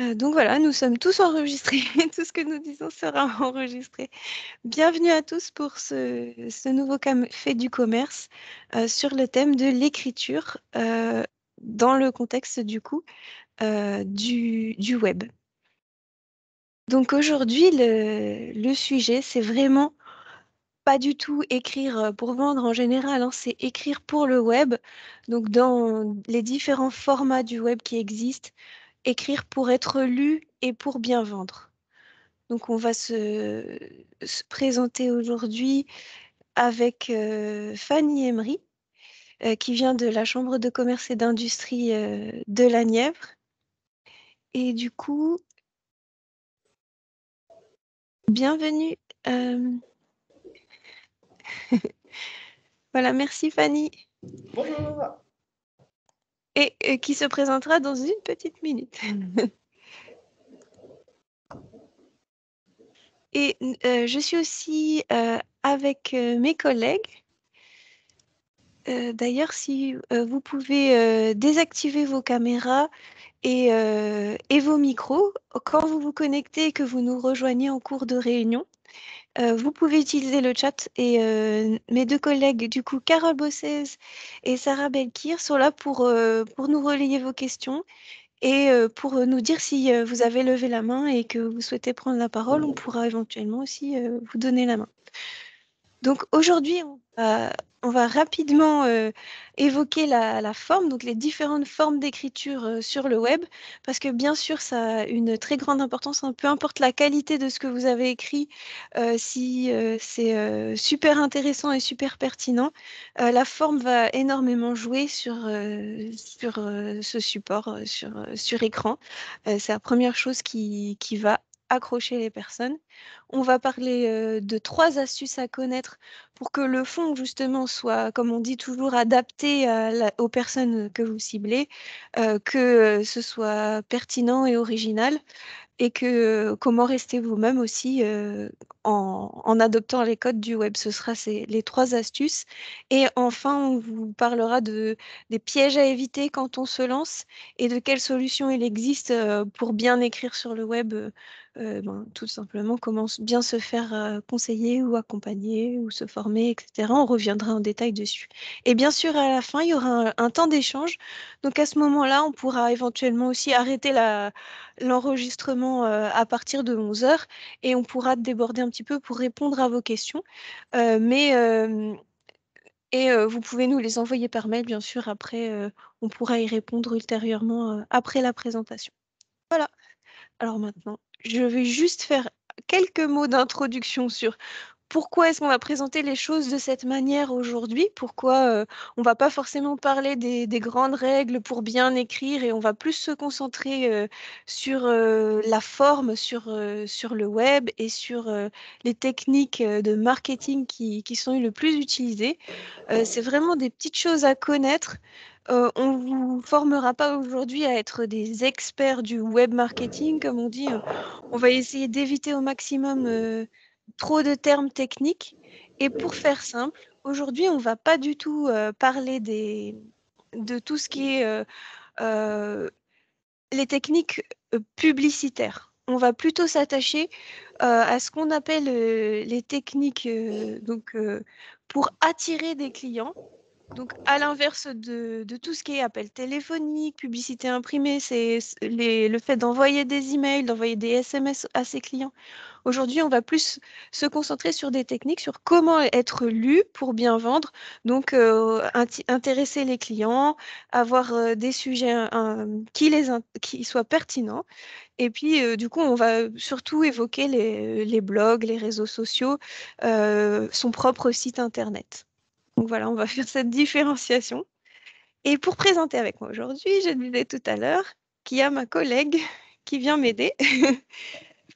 Donc voilà, nous sommes tous enregistrés. Tout ce que nous disons sera enregistré. Bienvenue à tous pour ce nouveau café du commerce sur le thème de l'écriture dans le contexte du coup du web. Donc aujourd'hui, le sujet, c'est vraiment pas du tout écrire pour vendre en général, hein, c'est écrire pour le web. Donc dans les différents formats du web qui existent, écrire pour être lu et pour bien vendre. Donc on va se présenter aujourd'hui avec Fanny Emery, qui vient de la Chambre de commerce et d'industrie de la Nièvre. Et du coup, bienvenue. euh, Voilà, merci Fanny. Bonjour. Et qui se présentera dans une petite minute. Et je suis aussi avec mes collègues. D'ailleurs, si vous pouvez désactiver vos caméras et vos micros, quand vous vous connectez et que vous nous rejoignez en cours de réunion, vous pouvez utiliser le chat et mes deux collègues, du coup, Carole Bossez et Sarah Belkir, sont là pour nous relayer vos questions et pour nous dire si vous avez levé la main et que vous souhaitez prendre la parole, on pourra éventuellement aussi vous donner la main. Donc aujourd'hui, on va rapidement évoquer la forme, donc les différentes formes d'écriture sur le web, parce que bien sûr, ça a une très grande importance, hein, peu importe la qualité de ce que vous avez écrit, si c'est super intéressant et super pertinent, la forme va énormément jouer sur ce support, sur écran. C'est la première chose qui va accrocher les personnes. On va parler de 3 astuces à connaître pour que le fond, justement, soit, comme on dit toujours, adapté aux personnes que vous ciblez, que ce soit pertinent et original, et que comment rester vous-même aussi en adoptant les codes du web. Ce sera les 3 astuces. Et enfin, on vous parlera des pièges à éviter quand on se lance et de quelles solutions il existe pour bien écrire sur le web. Tout simplement, comment bien se faire conseiller ou accompagner ou se former, etc. On reviendra en détail dessus. Et bien sûr, à la fin, il y aura un temps d'échange. Donc à ce moment-là, on pourra éventuellement aussi arrêter l'enregistrement à partir de 11 heures et on pourra déborder un petit peu pour répondre à vos questions. Vous pouvez nous les envoyer par mail, bien sûr. Après, on pourra y répondre ultérieurement après la présentation. Voilà. Alors maintenant, je vais juste faire quelques mots d'introduction sur pourquoi est-ce qu'on va présenter les choses de cette manière aujourd'hui, pourquoi on va pas forcément parler des grandes règles pour bien écrire et on va plus se concentrer sur la forme, sur le web et sur les techniques de marketing qui sont le plus utilisées. C'est vraiment des petites choses à connaître. On ne vous formera pas aujourd'hui à être des experts du web marketing, comme on dit. On va essayer d'éviter au maximum trop de termes techniques. Et pour faire simple, aujourd'hui, on ne va pas du tout parler de tout ce qui est les techniques publicitaires. On va plutôt s'attacher à ce qu'on appelle les techniques pour attirer des clients. Donc, à l'inverse de tout ce qui est appel téléphonique, publicité imprimée, le fait d'envoyer des emails, d'envoyer des SMS à ses clients. Aujourd'hui, on va plus se concentrer sur des techniques, sur comment être lu pour bien vendre. Donc, intéresser les clients, avoir des sujets qui soient pertinents. Et puis, du coup, on va surtout évoquer les blogs, les réseaux sociaux, son propre site Internet. Donc voilà, on va faire cette différenciation. Et pour présenter avec moi aujourd'hui, je disais tout à l'heure qu'il y a ma collègue qui vient m'aider,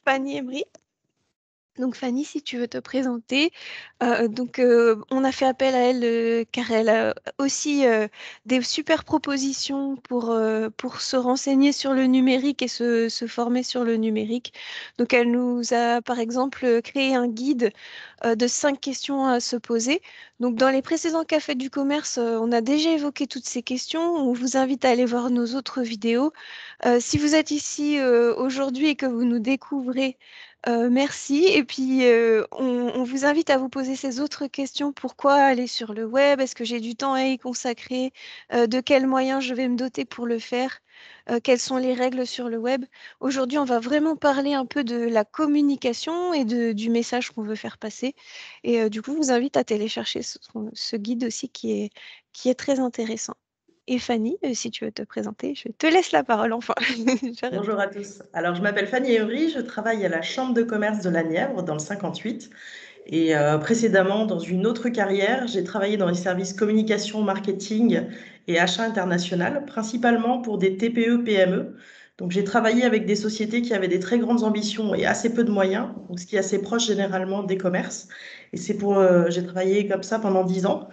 Fanny Emery. Donc Fanny, si tu veux te présenter, on a fait appel à elle car elle a aussi des super propositions pour se renseigner sur le numérique et se former sur le numérique. Donc elle nous a par exemple créé un guide de 5 questions à se poser. Donc dans les précédents cafés du commerce, on a déjà évoqué toutes ces questions. On vous invite à aller voir nos autres vidéos. Si vous êtes ici aujourd'hui et que vous nous découvrez, merci. Et puis, on vous invite à vous poser ces autres questions. Pourquoi aller sur le web? Est-ce que j'ai du temps à y consacrer? De quels moyens je vais me doter pour le faire? Quelles sont les règles sur le web? Aujourd'hui, on va vraiment parler un peu de la communication et du message qu'on veut faire passer. Et du coup, je vous invite à télécharger ce guide aussi qui est très intéressant. Et Fanny, si tu veux te présenter, je te laisse la parole enfin. J'arrête. Bonjour à tous. Alors, je m'appelle Fanny Evry, je travaille à la Chambre de commerce de la Nièvre dans le 58. Et précédemment, dans une autre carrière, j'ai travaillé dans les services communication, marketing et achat international, principalement pour des TPE-PME. Donc, j'ai travaillé avec des sociétés qui avaient des très grandes ambitions et assez peu de moyens, donc ce qui est assez proche généralement des commerces. Et j'ai travaillé comme ça pendant 10 ans.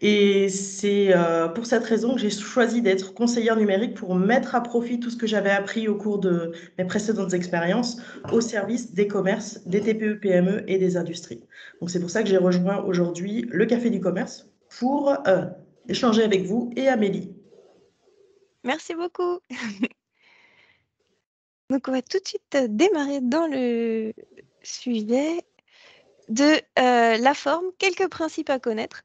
Et c'est pour cette raison que j'ai choisi d'être conseillère numérique pour mettre à profit tout ce que j'avais appris au cours de mes précédentes expériences au service des commerces, des TPE, PME et des industries. Donc c'est pour ça que j'ai rejoint aujourd'hui le Café du Commerce pour échanger avec vous et Amélie. Merci beaucoup. Donc, on va tout de suite démarrer dans le sujet de la forme, quelques principes à connaître.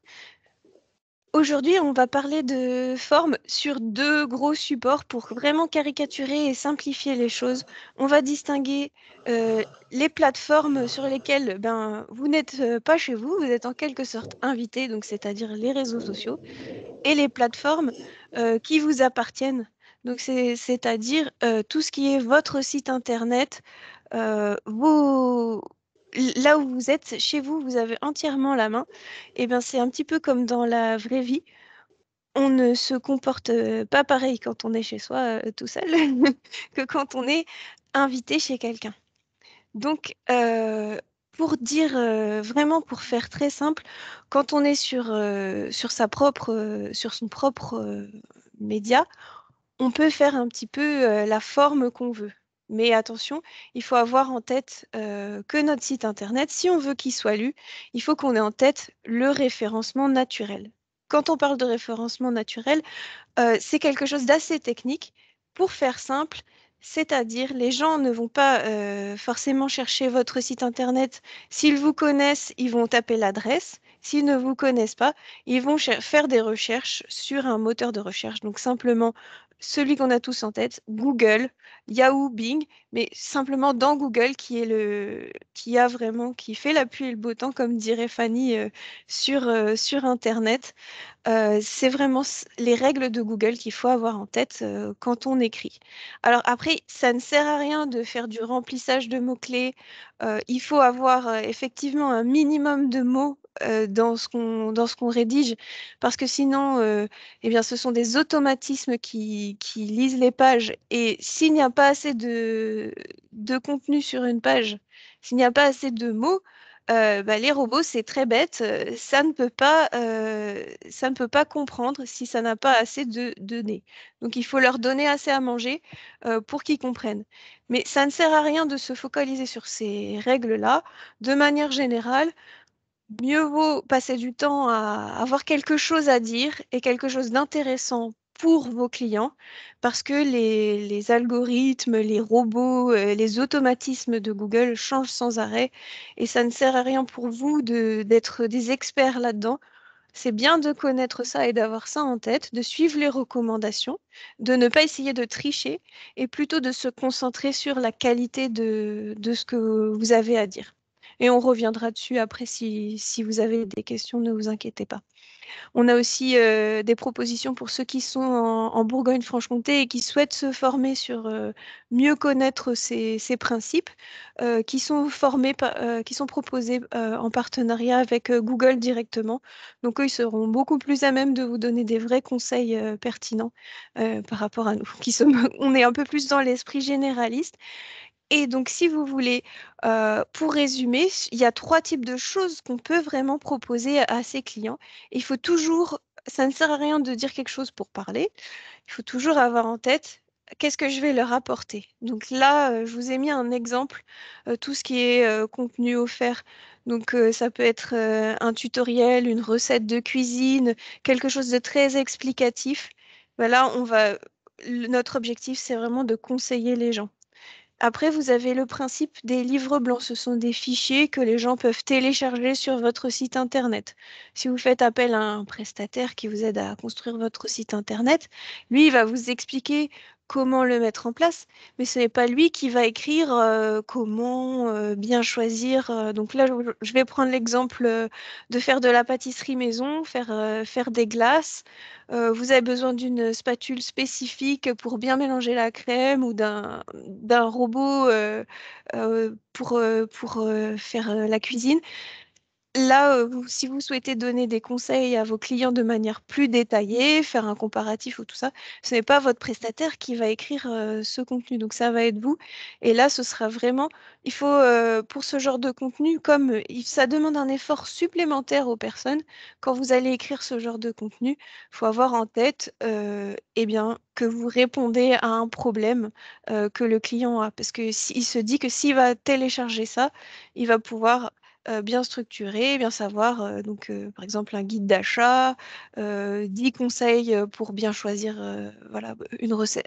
Aujourd'hui, on va parler de forme sur 2 gros supports pour vraiment caricaturer et simplifier les choses. On va distinguer les plateformes sur lesquelles vous n'êtes pas chez vous, vous êtes en quelque sorte invité, donc c'est-à-dire les réseaux sociaux, et les plateformes qui vous appartiennent. Donc, c'est-à-dire tout ce qui est votre site internet, là où vous êtes, chez vous, vous avez entièrement la main. Et bien, c'est un petit peu comme dans la vraie vie. On ne se comporte pas pareil quand on est chez soi tout seul que quand on est invité chez quelqu'un. Donc, pour dire vraiment, pour faire très simple, quand on est sur son propre média, on peut faire un petit peu la forme qu'on veut. Mais attention, il faut avoir en tête que notre site internet, si on veut qu'il soit lu, il faut qu'on ait en tête le référencement naturel. Quand on parle de référencement naturel, c'est quelque chose d'assez technique. Pour faire simple, c'est-à-dire les gens ne vont pas forcément chercher votre site internet. S'ils vous connaissent, ils vont taper l'adresse. S'ils ne vous connaissent pas, ils vont faire des recherches sur un moteur de recherche. Donc simplement celui qu'on a tous en tête, Google, Yahoo, Bing, mais simplement dans Google qui fait la pluie et le beau temps, comme dirait Fanny, sur Internet. C'est vraiment les règles de Google qu'il faut avoir en tête quand on écrit. Alors après, ça ne sert à rien de faire du remplissage de mots-clés. Il faut avoir effectivement un minimum de mots dans ce qu'on rédige, parce que sinon, eh bien, ce sont des automatismes qui lisent les pages. Et s'il n'y a pas assez de contenu sur une page, s'il n'y a pas assez de mots, les robots, c'est très bête, ça ne peut pas comprendre si ça n'a pas assez de données. Donc, il faut leur donner assez à manger pour qu'ils comprennent. Mais ça ne sert à rien de se focaliser sur ces règles-là. De manière générale, mieux vaut passer du temps à avoir quelque chose à dire et quelque chose d'intéressant pour vos clients, parce que les algorithmes, les robots, les automatismes de Google changent sans arrêt et ça ne sert à rien pour vous d'être des experts là-dedans. C'est bien de connaître ça et d'avoir ça en tête, de suivre les recommandations, de ne pas essayer de tricher et plutôt de se concentrer sur la qualité de ce que vous avez à dire. Et on reviendra dessus après si vous avez des questions, ne vous inquiétez pas. On a aussi des propositions pour ceux qui sont en Bourgogne-Franche-Comté et qui souhaitent se former sur mieux connaître ces principes, qui sont proposés en partenariat avec Google directement. Donc, eux, ils seront beaucoup plus à même de vous donner des vrais conseils pertinents par rapport à nous, on est un peu plus dans l'esprit généraliste. Et donc, si vous voulez, pour résumer, il y a trois types de choses qu'on peut vraiment proposer à ses clients. Il faut toujours, ça ne sert à rien de dire quelque chose pour parler. Il faut toujours avoir en tête qu'est-ce que je vais leur apporter. Donc là, je vous ai mis un exemple, tout ce qui est contenu offert. Donc ça peut être un tutoriel, une recette de cuisine, quelque chose de très explicatif. Voilà, notre objectif, c'est vraiment de conseiller les gens. Après, vous avez le principe des livres blancs. Ce sont des fichiers que les gens peuvent télécharger sur votre site Internet. Si vous faites appel à un prestataire qui vous aide à construire votre site Internet, lui, il va vous expliquer comment le mettre en place, mais ce n'est pas lui qui va écrire comment bien choisir. Donc là, je vais prendre l'exemple de faire de la pâtisserie maison, faire des glaces. Vous avez besoin d'une spatule spécifique pour bien mélanger la crème ou d'un robot pour faire la cuisine. Là, si vous souhaitez donner des conseils à vos clients de manière plus détaillée, faire un comparatif ou tout ça, ce n'est pas votre prestataire qui va écrire ce contenu. Donc ça va être vous. Et là, ce sera vraiment, il faut, pour ce genre de contenu, comme ça demande un effort supplémentaire aux personnes, quand vous allez écrire ce genre de contenu, il faut avoir en tête eh bien, que vous répondez à un problème que le client a. Parce que s'il se dit que s'il va télécharger ça, il va pouvoir bien structuré, bien savoir, donc, par exemple, un guide d'achat, 10 conseils pour bien choisir voilà,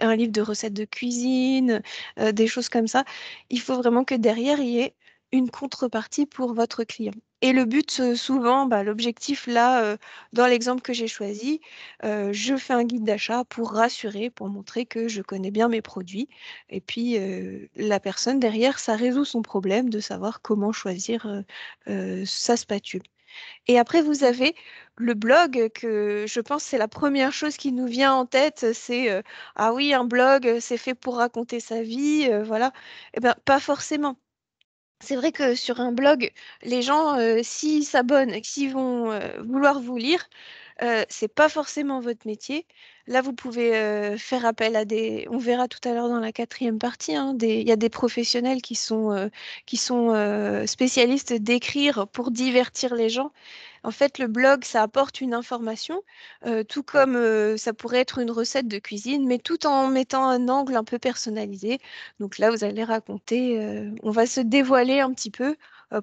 un livre de recettes de cuisine, des choses comme ça. Il faut vraiment que derrière, il y ait une contrepartie pour votre client. Et le but, souvent, bah, l'objectif là, dans l'exemple que j'ai choisi, je fais un guide d'achat pour rassurer, pour montrer que je connais bien mes produits. Et puis, la personne derrière, ça résout son problème de savoir comment choisir sa spatule. Et après, vous avez le blog que je pense c'est la première chose qui nous vient en tête, c'est ah oui, un blog, c'est fait pour raconter sa vie, voilà. Eh ben, pas forcément. C'est vrai que sur un blog, les gens, s'ils s'abonnent, et s'ils vont vouloir vous lire, c'est pas forcément votre métier. Là, vous pouvez faire appel à des. On verra tout à l'heure dans la quatrième partie, hein, il y a des professionnels qui sont spécialistes d'écrire pour divertir les gens. En fait, le blog, ça apporte une information, tout comme ça pourrait être une recette de cuisine, mais tout en mettant un angle un peu personnalisé. Donc là, vous allez raconter, on va se dévoiler un petit peu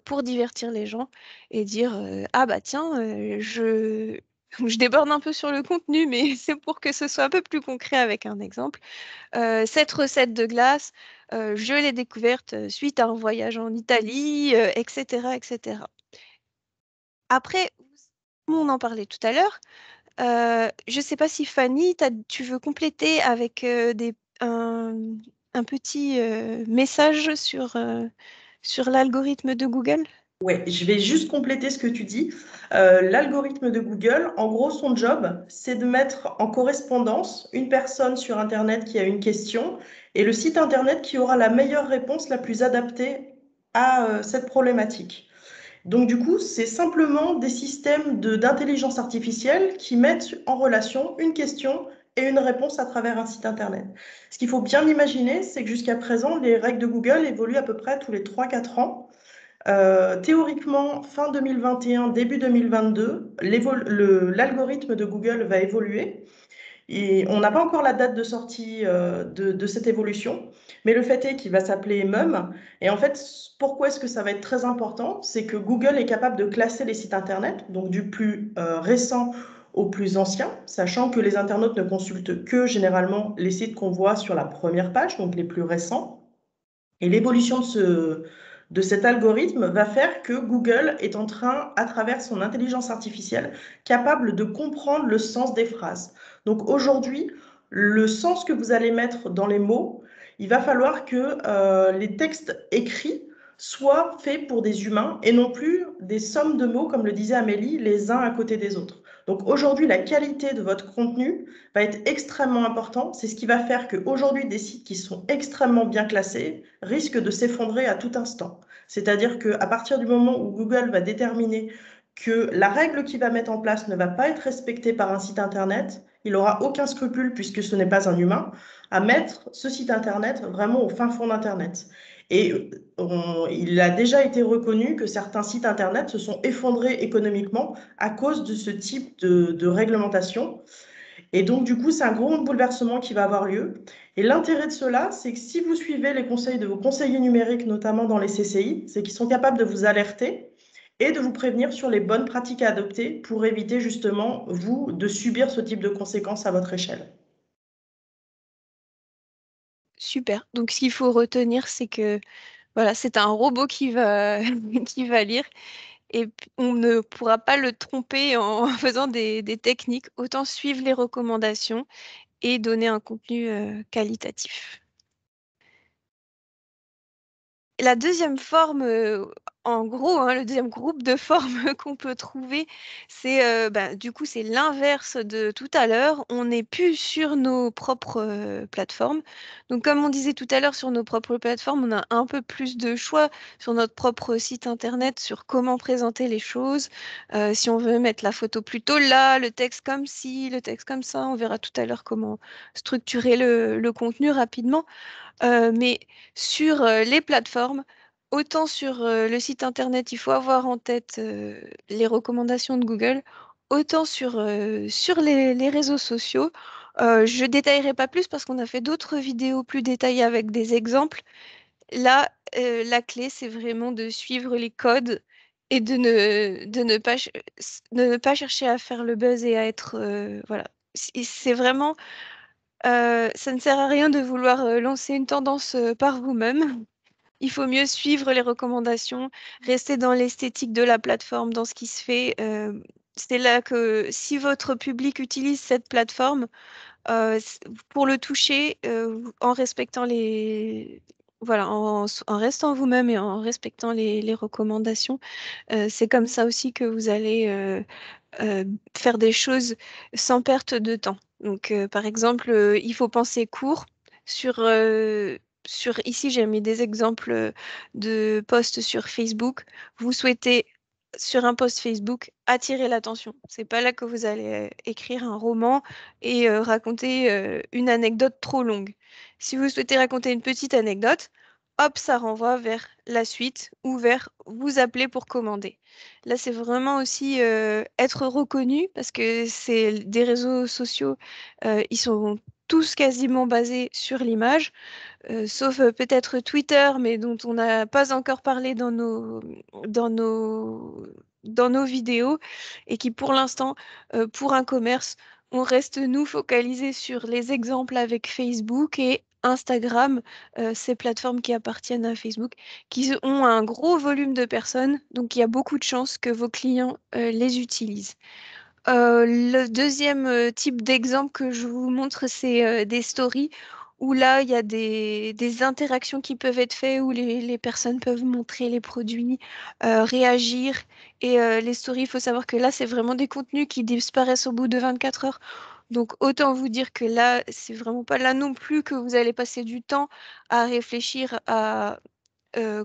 pour divertir les gens et dire ah bah tiens, je déborde un peu sur le contenu, mais c'est pour que ce soit un peu plus concret avec un exemple. Cette recette de glace, je l'ai découverte suite à un voyage en Italie, etc., etc. Après, on en parlait tout à l'heure. Je ne sais pas si Fanny, tu veux compléter avec un petit message sur l'algorithme de Google? Ouais, je vais juste compléter ce que tu dis. L'algorithme de Google, en gros, son job, c'est de mettre en correspondance une personne sur Internet qui a une question et le site Internet qui aura la meilleure réponse, la plus adaptée à cette problématique. Donc du coup, c'est simplement des systèmes d'intelligence artificielle qui mettent en relation une question et une réponse à travers un site Internet. Ce qu'il faut bien imaginer, c'est que jusqu'à présent, les règles de Google évoluent à peu près tous les 3 4 ans. Théoriquement, fin 2021, début 2022, l'algorithme de Google va évoluer. Et on n'a pas encore la date de sortie de cette évolution, mais le fait est qu'il va s'appeler MUM. Et en fait, pourquoi est-ce que ça va être très important? C'est que Google est capable de classer les sites Internet, donc du plus récent au plus ancien, sachant que les internautes ne consultent que généralement les sites qu'on voit sur la première page, donc les plus récents. Et l'évolution de cet algorithme va faire que Google est en train, à travers son intelligence artificielle, capable de comprendre le sens des phrases. Donc aujourd'hui, le sens que vous allez mettre dans les mots, il va falloir que les textes écrits soient faits pour des humains et non plus des sommes de mots, comme le disait Amélie, les uns à côté des autres. Donc aujourd'hui, la qualité de votre contenu va être extrêmement important. C'est ce qui va faire qu'aujourd'hui, des sites qui sont extrêmement bien classés risquent de s'effondrer à tout instant. C'est-à-dire qu'à partir du moment où Google va déterminer que la règle qu'il va mettre en place ne va pas être respectée par un site Internet, il n'aura aucun scrupule, puisque ce n'est pas un humain, à mettre ce site Internet vraiment au fin fond d'Internet. Et il a déjà été reconnu que certains sites Internet se sont effondrés économiquement à cause de ce type de réglementation. Et donc, du coup, c'est un gros bouleversement qui va avoir lieu. Et l'intérêt de cela, c'est que si vous suivez les conseils de vos conseillers numériques, notamment dans les CCI, c'est qu'ils sont capables de vous alerter et de vous prévenir sur les bonnes pratiques à adopter pour éviter justement, vous, de subir ce type de conséquences à votre échelle. Super. Donc, ce qu'il faut retenir, c'est que voilà, c'est un robot qui va, qui va lire et on ne pourra pas le tromper en faisant des techniques. Autant suivre les recommandations et donner un contenu qualitatif. La deuxième forme, en gros, hein, le deuxième groupe de formes qu'on peut trouver, c'est du coup, c'est l'inverse de tout à l'heure. On n'est plus sur nos propres plateformes. Donc, comme on disait tout à l'heure, sur nos propres plateformes, on a un peu plus de choix sur notre propre site internet sur comment présenter les choses. Si on veut mettre la photo plutôt là, le texte comme ci, le texte comme ça, on verra tout à l'heure comment structurer le contenu rapidement. Mais sur les plateformes, autant sur le site internet, il faut avoir en tête les recommandations de Google, autant sur les réseaux sociaux. Je détaillerai pas plus parce qu'on a fait d'autres vidéos plus détaillées avec des exemples. Là, la clé, c'est vraiment de suivre les codes et de ne pas chercher à faire le buzz et à être... voilà. C'est vraiment ça ne sert à rien de vouloir lancer une tendance par vous-même. Il faut mieux suivre les recommandations, rester dans l'esthétique de la plateforme, dans ce qui se fait. C'est là que si votre public utilise cette plateforme, pour le toucher, en respectant voilà, en restant vous-même et en respectant les recommandations, c'est comme ça aussi que vous allez euh, faire des choses sans perte de temps. Donc, par exemple, il faut penser court sur, ici, j'ai mis des exemples de posts sur Facebook. Vous souhaitez, sur un post Facebook, attirer l'attention. C'est pas là que vous allez écrire un roman et raconter une anecdote trop longue. Si vous souhaitez raconter une petite anecdote, hop, ça renvoie vers la suite ou vers vous appeler pour commander. Là, c'est vraiment aussi être reconnu parce que c'est des réseaux sociaux, ils sont tous quasiment basés sur l'image, sauf peut-être Twitter, mais dont on n'a pas encore parlé dans nos, dans nos vidéos, et qui pour l'instant, pour un commerce, on reste nous focalisés sur les exemples avec Facebook et Instagram, ces plateformes qui appartiennent à Facebook, qui ont un gros volume de personnes, donc il y a beaucoup de chances que vos clients les utilisent. Le deuxième type d'exemple que je vous montre, c'est des stories où là, il y a des interactions qui peuvent être faites, où les personnes peuvent montrer les produits, réagir. Et les stories, il faut savoir que là, c'est vraiment des contenus qui disparaissent au bout de 24 heures. Donc, autant vous dire que là, c'est vraiment pas là non plus que vous allez passer du temps à réfléchir à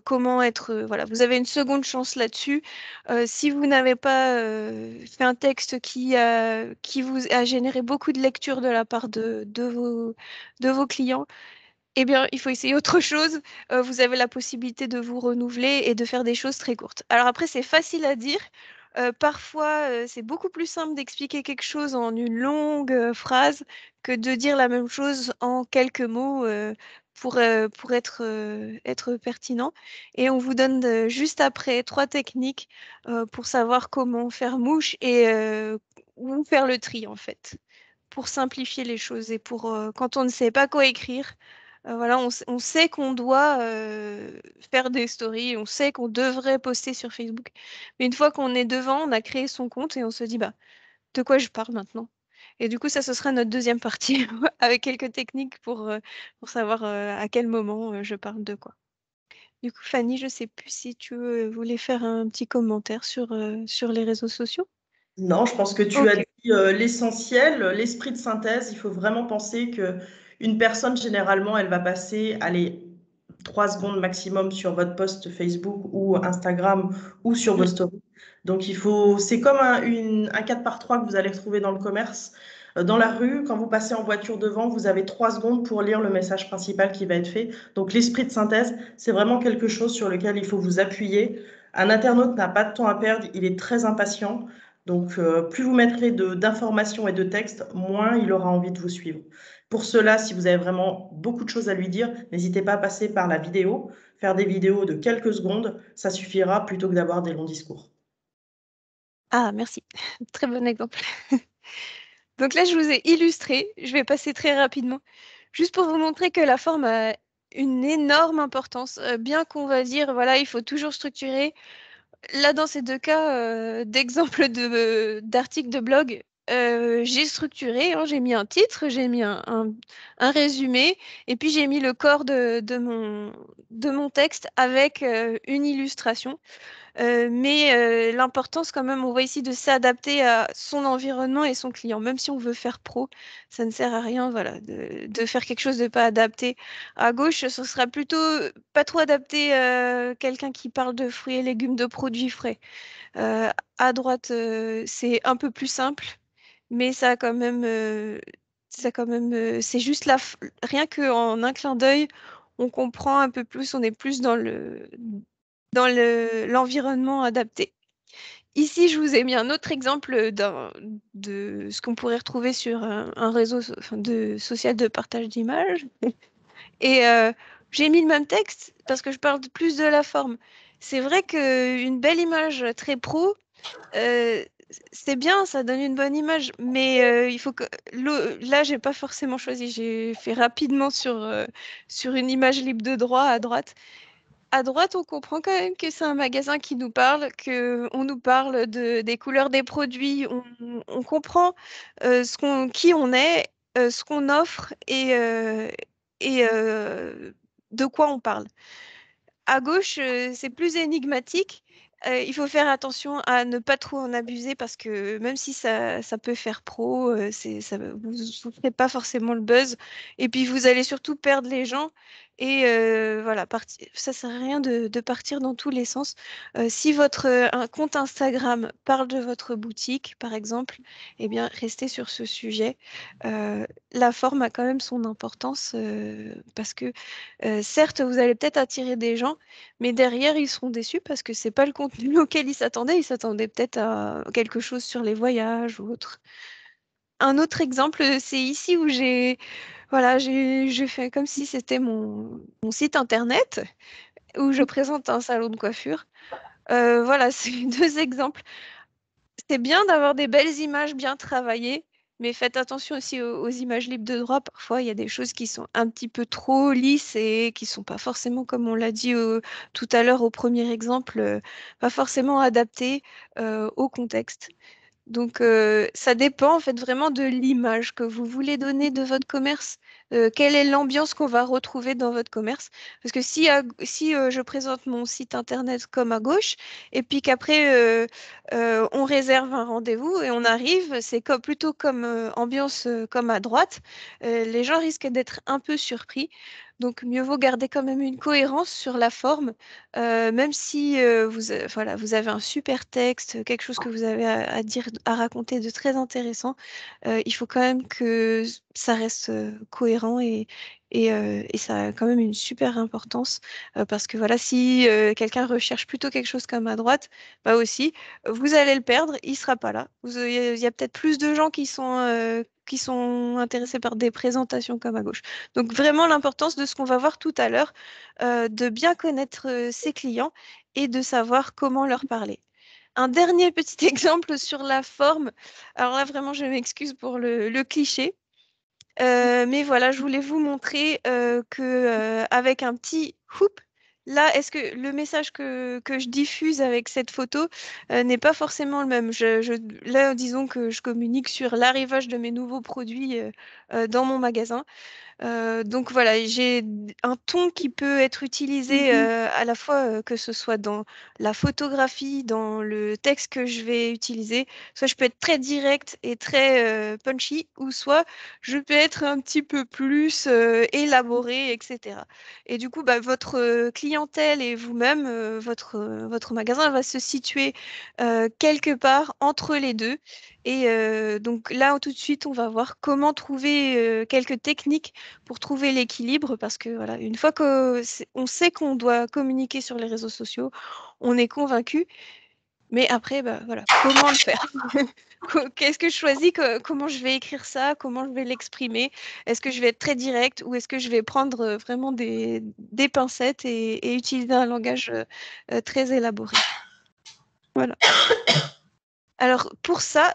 comment être... voilà, vous avez une seconde chance là-dessus. Si vous n'avez pas fait un texte qui vous a généré beaucoup de lectures de la part de vos clients, eh bien, il faut essayer autre chose. Vous avez la possibilité de vous renouveler et de faire des choses très courtes. Alors après, c'est facile à dire. Parfois, c'est beaucoup plus simple d'expliquer quelque chose en une longue phrase que de dire la même chose en quelques mots pour être pertinent. Et on vous donne juste après 3 techniques pour savoir comment faire mouche et où faire le tri en fait, pour simplifier les choses et pour quand on ne sait pas quoi écrire. Voilà, on sait qu'on doit faire des stories, on sait qu'on devrait poster sur Facebook. Mais une fois qu'on est devant, on a créé son compte et on se dit, bah, de quoi je parle maintenant? Et du coup, ça, ce sera notre deuxième partie avec quelques techniques pour savoir à quel moment je parle de quoi. Du coup, Fanny, je sais plus si tu voulais faire un petit commentaire sur les réseaux sociaux. Non, je pense que tu as Ok. dit l'essentiel, l'esprit de synthèse. Il faut vraiment penser que une personne, généralement, elle va passer, allez, 3 secondes maximum sur votre post Facebook ou Instagram ou sur vos Mm. stories. Donc, c'est comme un 4 par 3 que vous allez retrouver dans le commerce. Dans la rue, quand vous passez en voiture devant, vous avez 3 secondes pour lire le message principal qui va être fait. Donc l'esprit de synthèse, c'est vraiment quelque chose sur lequel il faut vous appuyer. Un internaute n'a pas de temps à perdre, il est très impatient. Donc plus vous mettrez d'informations et de textes, moins il aura envie de vous suivre. Pour cela, si vous avez vraiment beaucoup de choses à lui dire, n'hésitez pas à passer par la vidéo. Faire des vidéos de quelques secondes, ça suffira plutôt que d'avoir des longs discours. Ah, merci. Très bon exemple. Donc là, je vous ai illustré. Je vais passer très rapidement, juste pour vous montrer que la forme a une énorme importance. Bien qu'on va dire, voilà, il faut toujours structurer. Là, dans ces deux cas d'exemples d'articles de blog, j'ai structuré, hein, j'ai mis un titre, j'ai mis un résumé, et puis j'ai mis le corps de mon texte avec une illustration. Mais l'importance quand même, on voit ici de s'adapter à son environnement et son client. Même si on veut faire pro, ça ne sert à rien, voilà, de faire quelque chose de pas adapté. À gauche, ce sera plutôt pas trop adapté quelqu'un qui parle de fruits et légumes, de produits frais. Euh, à droite, c'est un peu plus simple, mais c'est juste rien qu'en un clin d'œil, on comprend un peu plus, on est plus dans l'environnement adapté. Ici, je vous ai mis un autre exemple de ce qu'on pourrait retrouver sur un réseau social de partage d'images. Et j'ai mis le même texte parce que je parle plus de la forme. C'est vrai qu'une belle image très pro, euh, c'est bien, ça donne une bonne image, mais il faut que là, j'ai pas forcément choisi. J'ai fait rapidement sur une image libre de droit à droite. À droite, on comprend quand même que c'est un magasin qui nous parle, que on nous parle des couleurs des produits, on comprend qui on est, ce qu'on offre et de quoi on parle. À gauche, c'est plus énigmatique. Il faut faire attention à ne pas trop en abuser parce que même si ça peut faire pro, vous ne ferez pas forcément le buzz. Et puis vous allez surtout perdre les gens. Et voilà, ça sert à rien de partir dans tous les sens. Si votre un compte Instagram parle de votre boutique, par exemple, eh bien, restez sur ce sujet. La forme a quand même son importance parce que certes, vous allez peut-être attirer des gens, mais derrière, ils seront déçus parce que c'est pas le contenu auquel ils s'attendaient. Ils s'attendaient peut-être à quelque chose sur les voyages ou autre. Un autre exemple, c'est ici où voilà, j'ai fait comme si c'était mon site internet où je présente un salon de coiffure. Voilà, c'est deux exemples. C'est bien d'avoir des belles images bien travaillées, mais faites attention aussi aux images libres de droit. Parfois, il y a des choses qui sont un petit peu trop lisses et qui sont pas forcément, comme on l'a dit tout à l'heure au premier exemple, pas forcément adaptées au contexte. Donc, ça dépend en fait vraiment de l'image que vous voulez donner de votre commerce. Quelle est l'ambiance qu'on va retrouver dans votre commerce? Parce que si je présente mon site internet comme à gauche, et puis qu'après on réserve un rendez-vous et on arrive, c'est plutôt comme ambiance comme à droite, les gens risquent d'être un peu surpris. Donc, mieux vaut garder quand même une cohérence sur la forme, même si voilà, vous avez un super texte, quelque chose que vous avez à dire, à raconter de très intéressant, il faut quand même que ça reste cohérent et ça a quand même une super importance parce que voilà, si quelqu'un recherche plutôt quelque chose comme à droite, bah aussi, vous allez le perdre, il sera pas là. Il y a peut-être plus de gens qui sont intéressés par des présentations comme à gauche. Donc vraiment l'importance de ce qu'on va voir tout à l'heure, de bien connaître ses clients et de savoir comment leur parler. Un dernier petit exemple sur la forme. Alors là, vraiment, je m'excuse pour le cliché. Mais voilà, je voulais vous montrer que avec un petit hoop, là, est-ce que le message que je diffuse avec cette photo n'est pas forcément le même? Là, disons que je communique sur l'arrivage de mes nouveaux produits dans mon magasin. Donc voilà, j'ai un ton qui peut être utilisé à la fois que ce soit dans la photographie, dans le texte que je vais utiliser. Soit je peux être très direct et très punchy, ou soit je peux être un petit peu plus élaboré, etc. Et du coup, bah, votre clientèle et vous-même, votre magasin va se situer quelque part entre les deux. Et donc là, tout de suite, on va voir comment trouver quelques techniques pour trouver l'équilibre, parce que voilà, une fois on sait qu'on doit communiquer sur les réseaux sociaux, on est convaincu, mais après, bah, voilà, comment le faire? Qu'est-ce que je choisis? Comment je vais écrire ça? Comment je vais l'exprimer? Est-ce que je vais être très direct ou est-ce que je vais prendre vraiment des pincettes et utiliser un langage très élaboré? Voilà. Alors pour ça,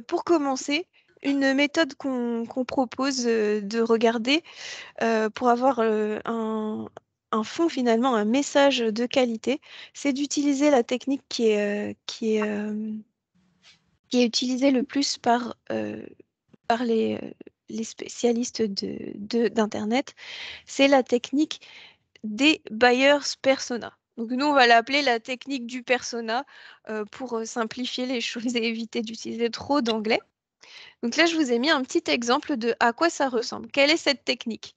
pour commencer, une méthode qu'on propose de regarder, pour avoir un fond finalement, un message de qualité, c'est d'utiliser la technique qui est utilisée le plus par les spécialistes d'Internet. C'est la technique des buyers persona. Donc nous, on va l'appeler la technique du persona pour simplifier les choses et éviter d'utiliser trop d'anglais. Donc là, je vous ai mis un petit exemple de à quoi ça ressemble. Quelle est cette technique?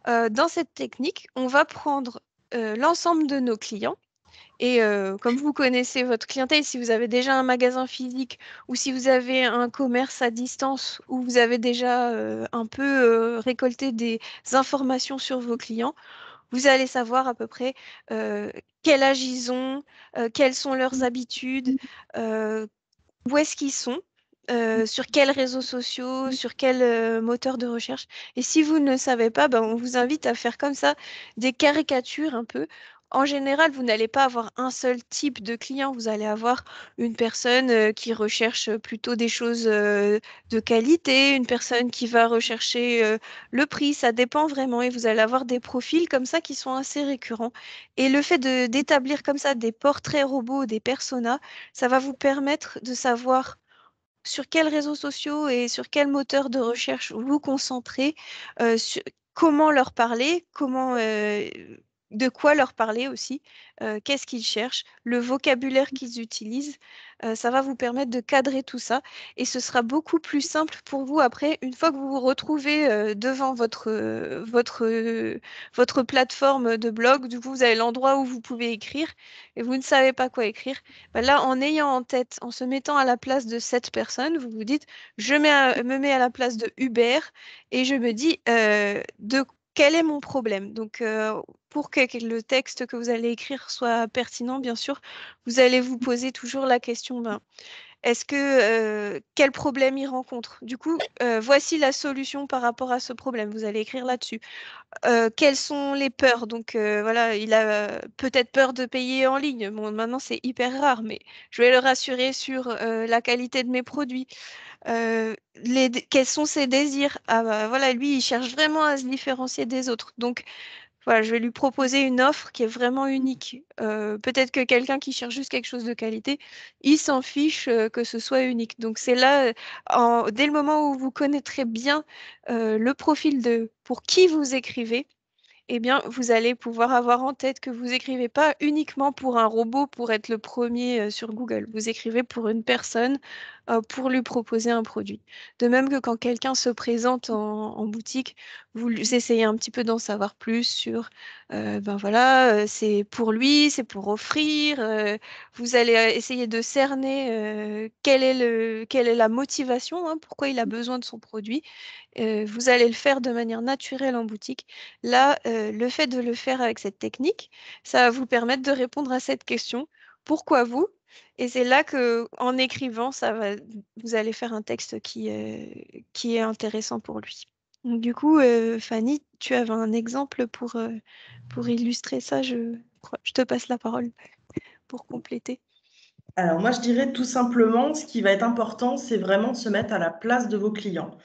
Dans cette technique, on va prendre l'ensemble de nos clients et comme vous connaissez votre clientèle, si vous avez déjà un magasin physique ou si vous avez un commerce à distance où vous avez déjà un peu récolté des informations sur vos clients, vous allez savoir à peu près euh, quel âge ils ont, quelles sont leurs habitudes, euh, où est-ce qu'ils sont, sur quels réseaux sociaux, sur quel moteur de recherche. Et si vous ne savez pas, ben, on vous invite à faire comme ça des caricatures un peu. En général, vous n'allez pas avoir un seul type de client, vous allez avoir une personne qui recherche plutôt des choses de qualité, une personne qui va rechercher le prix, ça dépend vraiment, et vous allez avoir des profils comme ça qui sont assez récurrents. Et le fait d'établir comme ça des portraits robots, des personas, ça va vous permettre de savoir sur quels réseaux sociaux et sur quel moteur de recherche vous concentrez, comment leur parler, de quoi leur parler aussi, qu'est-ce qu'ils cherchent, le vocabulaire qu'ils utilisent. Ça va vous permettre de cadrer tout ça et ce sera beaucoup plus simple pour vous après, une fois que vous vous retrouvez devant votre plateforme de blog. Du coup, vous avez l'endroit où vous pouvez écrire et vous ne savez pas quoi écrire. Bah là, en ayant en tête, en se mettant à la place de cette personne, vous vous dites, me mets à la place de Hubert et je me dis, quel est mon problème? Donc, pour que le texte que vous allez écrire soit pertinent, bien sûr, vous allez vous poser toujours la question, ben, quel problème il rencontre? Du coup, voici la solution par rapport à ce problème. Vous allez écrire là-dessus. Quelles sont les peurs? Donc voilà, il a peut-être peur de payer en ligne. Bon, maintenant c'est hyper rare, mais je vais le rassurer sur la qualité de mes produits. Quels sont ses désirs? Ah bah, voilà, lui, il cherche vraiment à se différencier des autres. Donc voilà, je vais lui proposer une offre qui est vraiment unique. Peut-être que quelqu'un qui cherche juste quelque chose de qualité, il s'en fiche que ce soit unique. Donc c'est là, dès le moment où vous connaîtrez bien le profil pour qui vous écrivez, eh bien, vous allez pouvoir avoir en tête que vous écrivez pas uniquement pour un robot pour être le premier sur Google. Vous écrivez pour une personne pour lui proposer un produit. De même que quand quelqu'un se présente en boutique, vous essayez un petit peu d'en savoir plus sur, ben voilà, c'est pour lui, c'est pour offrir. Vous allez essayer de cerner quelle est la motivation, hein, pourquoi il a besoin de son produit. Vous allez le faire de manière naturelle en boutique. Là, le fait de le faire avec cette technique, ça va vous permettre de répondre à cette question. Pourquoi vous? Et c'est là que, en écrivant, vous allez faire un texte qui est intéressant pour lui. Donc, du coup, Fanny, tu avais un exemple pour illustrer ça. Je te passe la parole pour compléter. Alors moi, je dirais tout simplement, ce qui va être important, c'est vraiment de se mettre à la place de vos clients.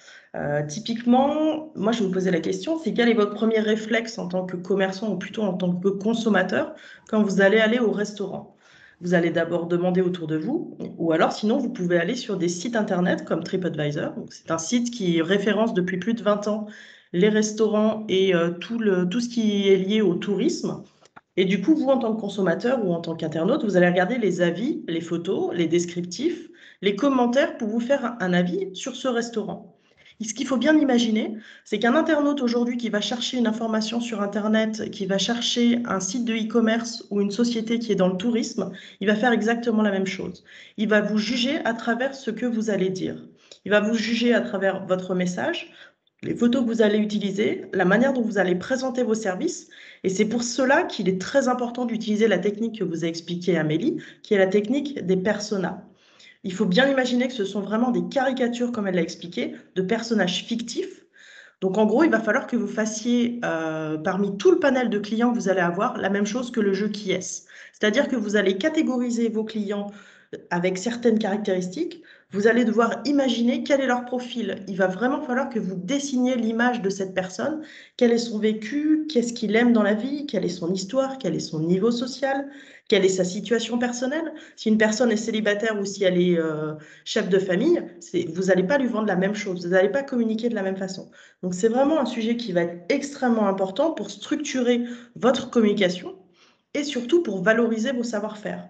Typiquement, moi, je vais vous poser la question, c'est quel est votre premier réflexe en tant que commerçant ou plutôt en tant que consommateur quand vous allez aller au restaurant? Vous allez d'abord demander autour de vous, ou alors sinon, vous pouvez aller sur des sites internet comme TripAdvisor. Donc, c'est un site qui référence depuis plus de 20 ans les restaurants et tout ce qui est lié au tourisme. Et du coup, vous, en tant que consommateur ou en tant qu'internaute, vous allez regarder les avis, les photos, les descriptifs, les commentaires pour vous faire un avis sur ce restaurant. Et ce qu'il faut bien imaginer, c'est qu'un internaute aujourd'hui qui va chercher une information sur Internet, qui va chercher un site de e-commerce ou une société qui est dans le tourisme, il va faire exactement la même chose. Il va vous juger à travers ce que vous allez dire. Il va vous juger à travers votre message, les photos que vous allez utiliser, la manière dont vous allez présenter vos services. Et c'est pour cela qu'il est très important d'utiliser la technique que vous a expliquée Amélie, qui est la technique des personas. Il faut bien imaginer que ce sont vraiment des caricatures, comme elle l'a expliqué, de personnages fictifs. Donc en gros, il va falloir que vous fassiez, parmi tout le panel de clients que vous allez avoir, la même chose que le jeu Qui est-ce. C'est-à-dire que vous allez catégoriser vos clients avec certaines caractéristiques. Vous allez devoir imaginer quel est leur profil. Il va vraiment falloir que vous dessiniez l'image de cette personne, quel est son vécu, qu'est-ce qu'il aime dans la vie, quelle est son histoire, quel est son niveau social, quelle est sa situation personnelle. Si une personne est célibataire ou si elle est chef de famille, vous n'allez pas lui vendre la même chose, vous n'allez pas communiquer de la même façon. Donc c'est vraiment un sujet qui va être extrêmement important pour structurer votre communication et surtout pour valoriser vos savoir-faire.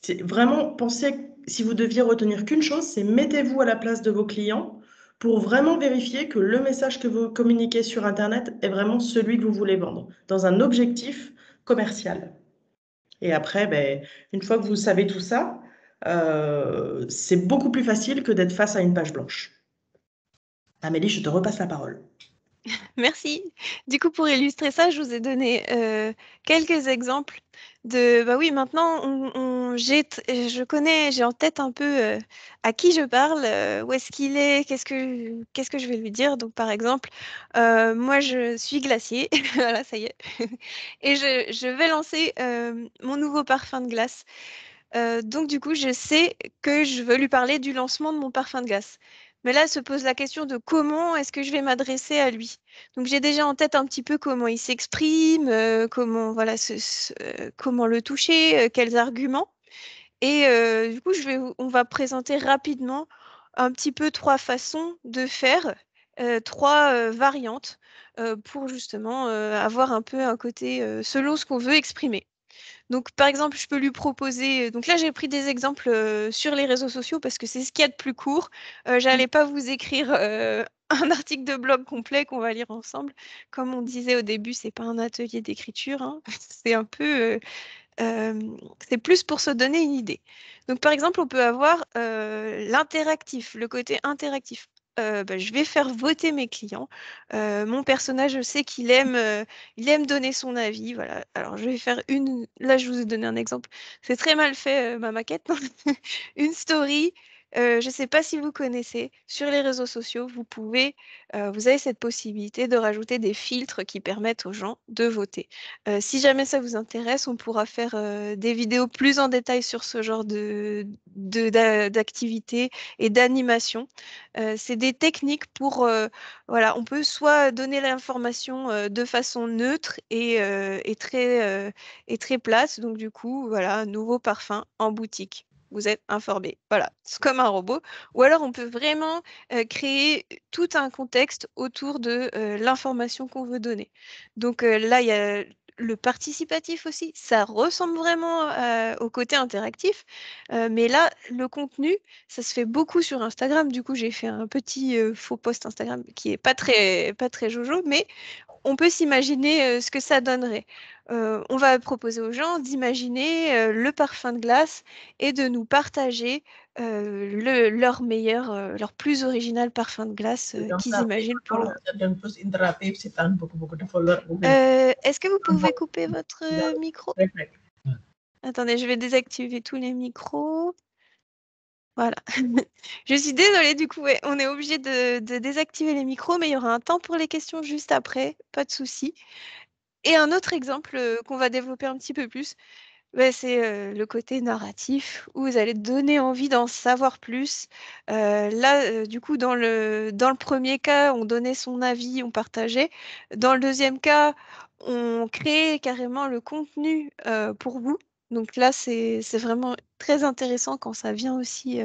C'est vraiment, pensez, si vous deviez retenir qu'une chose, c'est mettez-vous à la place de vos clients pour vraiment vérifier que le message que vous communiquez sur Internet est vraiment celui que vous voulez vendre, dans un objectif commercial. Et après, ben, une fois que vous savez tout ça, c'est beaucoup plus facile que d'être face à une page blanche. Amélie, je te repasse la parole. Merci. Du coup, pour illustrer ça, je vous ai donné quelques exemples de, bah oui, maintenant, je connais, j'ai en tête un peu à qui je parle, où est-ce qu'il est, qu'est-ce que je vais lui dire. Donc, par exemple, moi, je suis Glacier, voilà, ça y est, et je vais lancer mon nouveau parfum de glace. Donc du coup, je sais que je veux lui parler du lancement de mon parfum de glace. Mais là, se pose la question de comment est-ce que je vais m'adresser à lui. Donc j'ai déjà en tête un petit peu comment il s'exprime, comment voilà, comment le toucher, quels arguments. Et du coup, on va présenter rapidement un petit peu trois façons de faire, trois variantes pour justement avoir un peu un côté selon ce qu'on veut exprimer. Donc, par exemple, je peux lui proposer. Donc là, j'ai pris des exemples sur les réseaux sociaux parce que c'est ce qu'il y a de plus court. J'allais pas vous écrire un article de blog complet qu'on va lire ensemble. Comme on disait au début, c'est pas un atelier d'écriture, hein. C'est un peu, c'est plus pour se donner une idée. Donc, par exemple, on peut avoir l'interactif, le côté interactif. Bah, je vais faire voter mes clients. Mon personnage, je sais il aime donner son avis. Voilà. Alors, je vais faire une. Là, je vous ai donné un exemple. C'est très mal fait, ma maquette. Une story. Je ne sais pas si vous connaissez. Sur les réseaux sociaux, vous avez cette possibilité de rajouter des filtres qui permettent aux gens de voter. Si jamais ça vous intéresse, on pourra faire des vidéos plus en détail sur ce genre d'activités et d'animation. C'est des techniques pour, voilà, on peut soit donner l'information de façon neutre et très plate. Donc du coup, voilà, nouveau parfum en boutique. Vous êtes informé. Voilà, c'est comme un robot. Ou alors on peut vraiment créer tout un contexte autour de l'information qu'on veut donner. Donc là, il y a le participatif aussi. Ça ressemble vraiment au côté interactif. Mais là, le contenu, ça se fait beaucoup sur Instagram. Du coup, j'ai fait un petit faux post Instagram qui est pas très jojo, mais on peut s'imaginer ce que ça donnerait. On va proposer aux gens d'imaginer le parfum de glace et de nous partager leur meilleur, leur plus original parfum de glace qu'ils imaginent pour leur. Dan terus interaktif sih kan buku-buku de folder Est-ce que vous pouvez couper votre micro? Attendez, je vais désactiver tous les micros. Voilà. Je suis désolée, du coup, ouais, on est obligé de désactiver les micros, mais il y aura un temps pour les questions juste après, pas de souci. Et un autre exemple qu'on va développer un petit peu plus, bah, c'est le côté narratif, où vous allez donner envie d'en savoir plus. Là, du coup, dans le premier cas, on donnait son avis, on partageait. Dans le deuxième cas, on créait carrément le contenu pour vous. Donc là, c'est vraiment très intéressant quand ça vient aussi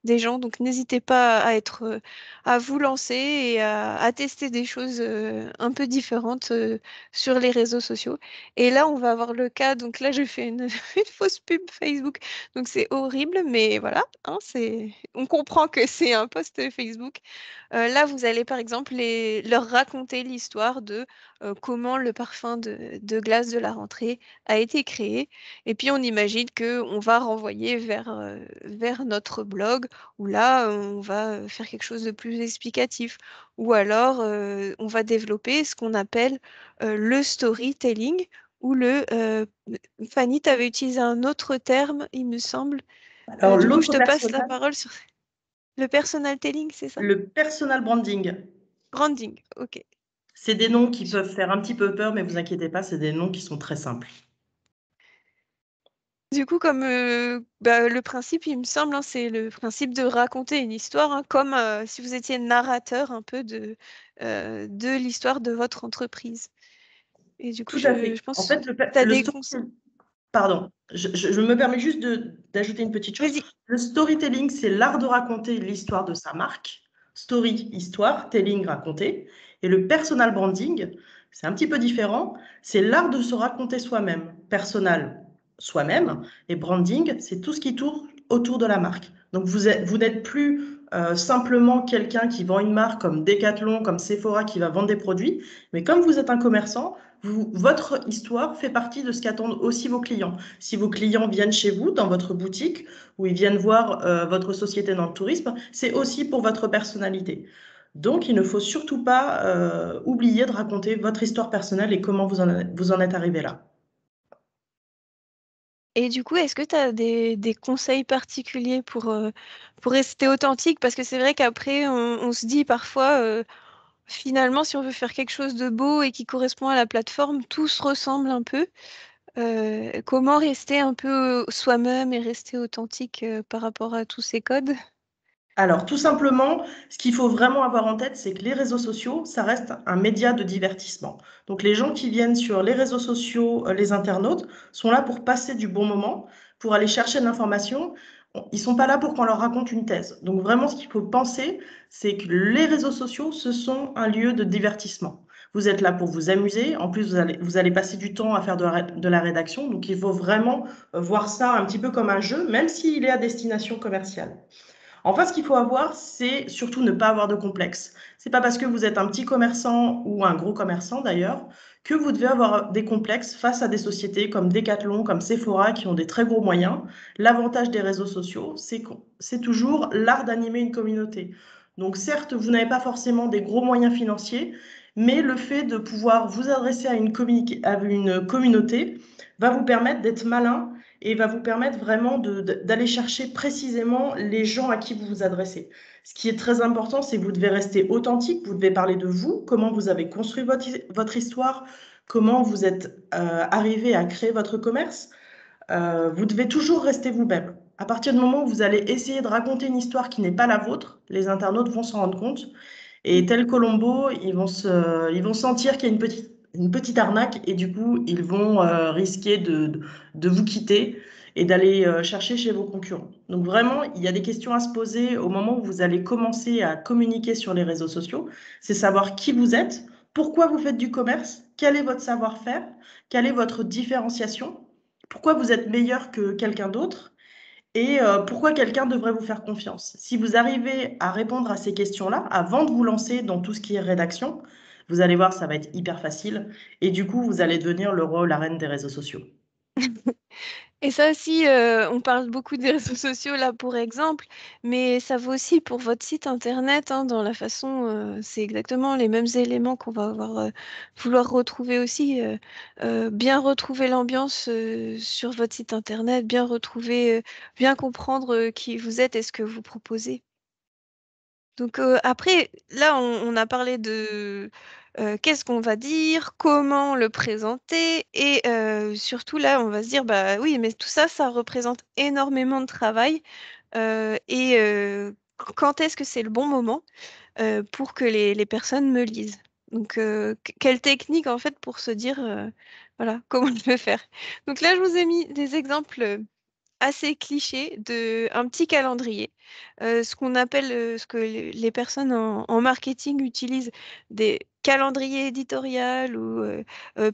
des gens. Donc n'hésitez pas à vous lancer et à tester des choses un peu différentes sur les réseaux sociaux. Et là, on va avoir le cas. Donc là, je fais une, une fausse pub Facebook. Donc c'est horrible, mais voilà, hein, on comprend que c'est un post Facebook. Là, vous allez par exemple leur raconter l'histoire de comment le parfum de glace de la rentrée a été créé. Et puis, on imagine qu'on va renvoyer vers notre blog où là, on va faire quelque chose de plus explicatif. Ou alors, on va développer ce qu'on appelle le storytelling ou Fanny, tu avais utilisé un autre terme, il me semble. Alors, Du coup, je l'autre te passe la personnage, parole sur le personal telling, c'est ça? le personal branding. Branding, ok. C'est des noms qui peuvent faire un petit peu peur, mais vous inquiétez pas, c'est des noms qui sont très simples. Du coup, comme le principe, il me semble, hein, c'est le principe de raconter une histoire, hein, comme si vous étiez narrateur un peu de l'histoire de votre entreprise. Et du coup, Tout à fait. je En pense fait, que tu as le des conseils. storytelling, pardon, je me permets juste d'ajouter une petite chose. Vas-y. Le storytelling, c'est l'art de raconter l'histoire de sa marque. Story, histoire, telling, raconter. Et le personal branding, c'est un petit peu différent. C'est l'art de se raconter soi-même. Personal, soi-même. Et branding, c'est tout ce qui tourne autour de la marque. Donc, vous n'êtes plus simplement quelqu'un qui vend une marque comme Decathlon, comme Sephora, qui va vendre des produits. Mais comme vous êtes un commerçant, votre histoire fait partie de ce qu'attendent aussi vos clients. Si vos clients viennent chez vous, dans votre boutique, ou ils viennent voir votre société dans le tourisme, c'est aussi pour votre personnalité. Donc, il ne faut surtout pas oublier de raconter votre histoire personnelle et comment vous en êtes arrivé là. Et du coup, est-ce que tu as des conseils particuliers pour rester authentique? Parce que c'est vrai qu'après, on se dit parfois, finalement, si on veut faire quelque chose de beau et qui correspond à la plateforme, tout se ressemble un peu. Comment rester un peu soi-même et rester authentique par rapport à tous ces codes? Alors, tout simplement, ce qu'il faut vraiment avoir en tête, c'est que les réseaux sociaux, ça reste un média de divertissement. Donc, les gens qui viennent sur les réseaux sociaux, les internautes, sont là pour passer du bon moment, pour aller chercher de l'information. Ils sont pas là pour qu'on leur raconte une thèse. Donc, vraiment, ce qu'il faut penser, c'est que les réseaux sociaux, ce sont un lieu de divertissement. Vous êtes là pour vous amuser. En plus, vous allez passer du temps à faire de la rédaction. Donc, il faut vraiment voir ça un petit peu comme un jeu, même s'il est à destination commerciale. Enfin, ce qu'il faut avoir, c'est surtout ne pas avoir de complexe. C'est pas parce que vous êtes un petit commerçant ou un gros commerçant d'ailleurs que vous devez avoir des complexes face à des sociétés comme Decathlon, comme Sephora qui ont des très gros moyens. L'avantage des réseaux sociaux, c'est toujours l'art d'animer une communauté. Donc certes, vous n'avez pas forcément des gros moyens financiers, mais le fait de pouvoir vous adresser à une communauté va vous permettre d'être malin et va vous permettre vraiment d'aller chercher précisément les gens à qui vous vous adressez. Ce qui est très important, c'est que vous devez rester authentique, vous devez parler de vous, comment vous avez construit votre histoire, comment vous êtes arrivé à créer votre commerce. Vous devez toujours rester vous-même. À partir du moment où vous allez essayer de raconter une histoire qui n'est pas la vôtre, les internautes vont s'en rendre compte. Et tel Colombo, ils vont sentir qu'il y a une petite arnaque et du coup, ils vont risquer de vous quitter et d'aller chercher chez vos concurrents. Donc vraiment, il y a des questions à se poser au moment où vous allez commencer à communiquer sur les réseaux sociaux. C'est savoir qui vous êtes, pourquoi vous faites du commerce, quel est votre savoir-faire, quelle est votre différenciation, pourquoi vous êtes meilleur que quelqu'un d'autre et pourquoi quelqu'un devrait vous faire confiance? Si vous arrivez à répondre à ces questions-là avant de vous lancer dans tout ce qui est rédaction, vous allez voir, ça va être hyper facile. Et du coup, vous allez devenir le roi ou la reine des réseaux sociaux. Et ça aussi, on parle beaucoup des réseaux sociaux là pour exemple, mais ça vaut aussi pour votre site internet, hein, dans la façon, c'est exactement les mêmes éléments qu'on va vouloir retrouver aussi. Bien retrouver l'ambiance sur votre site internet, bien retrouver, bien comprendre qui vous êtes et ce que vous proposez. Donc après, là, on a parlé de qu'est-ce qu'on va dire, comment le présenter et surtout là, on va se dire, bah oui, mais tout ça, ça représente énormément de travail et quand est-ce que c'est le bon moment pour que les personnes me lisent? Donc, quelle technique en fait pour se dire, voilà, comment je vais faire. Donc là, je vous ai mis des exemples assez clichés de un petit calendrier, ce qu'on appelle, ce que les personnes en marketing utilisent, des calendriers éditorial ou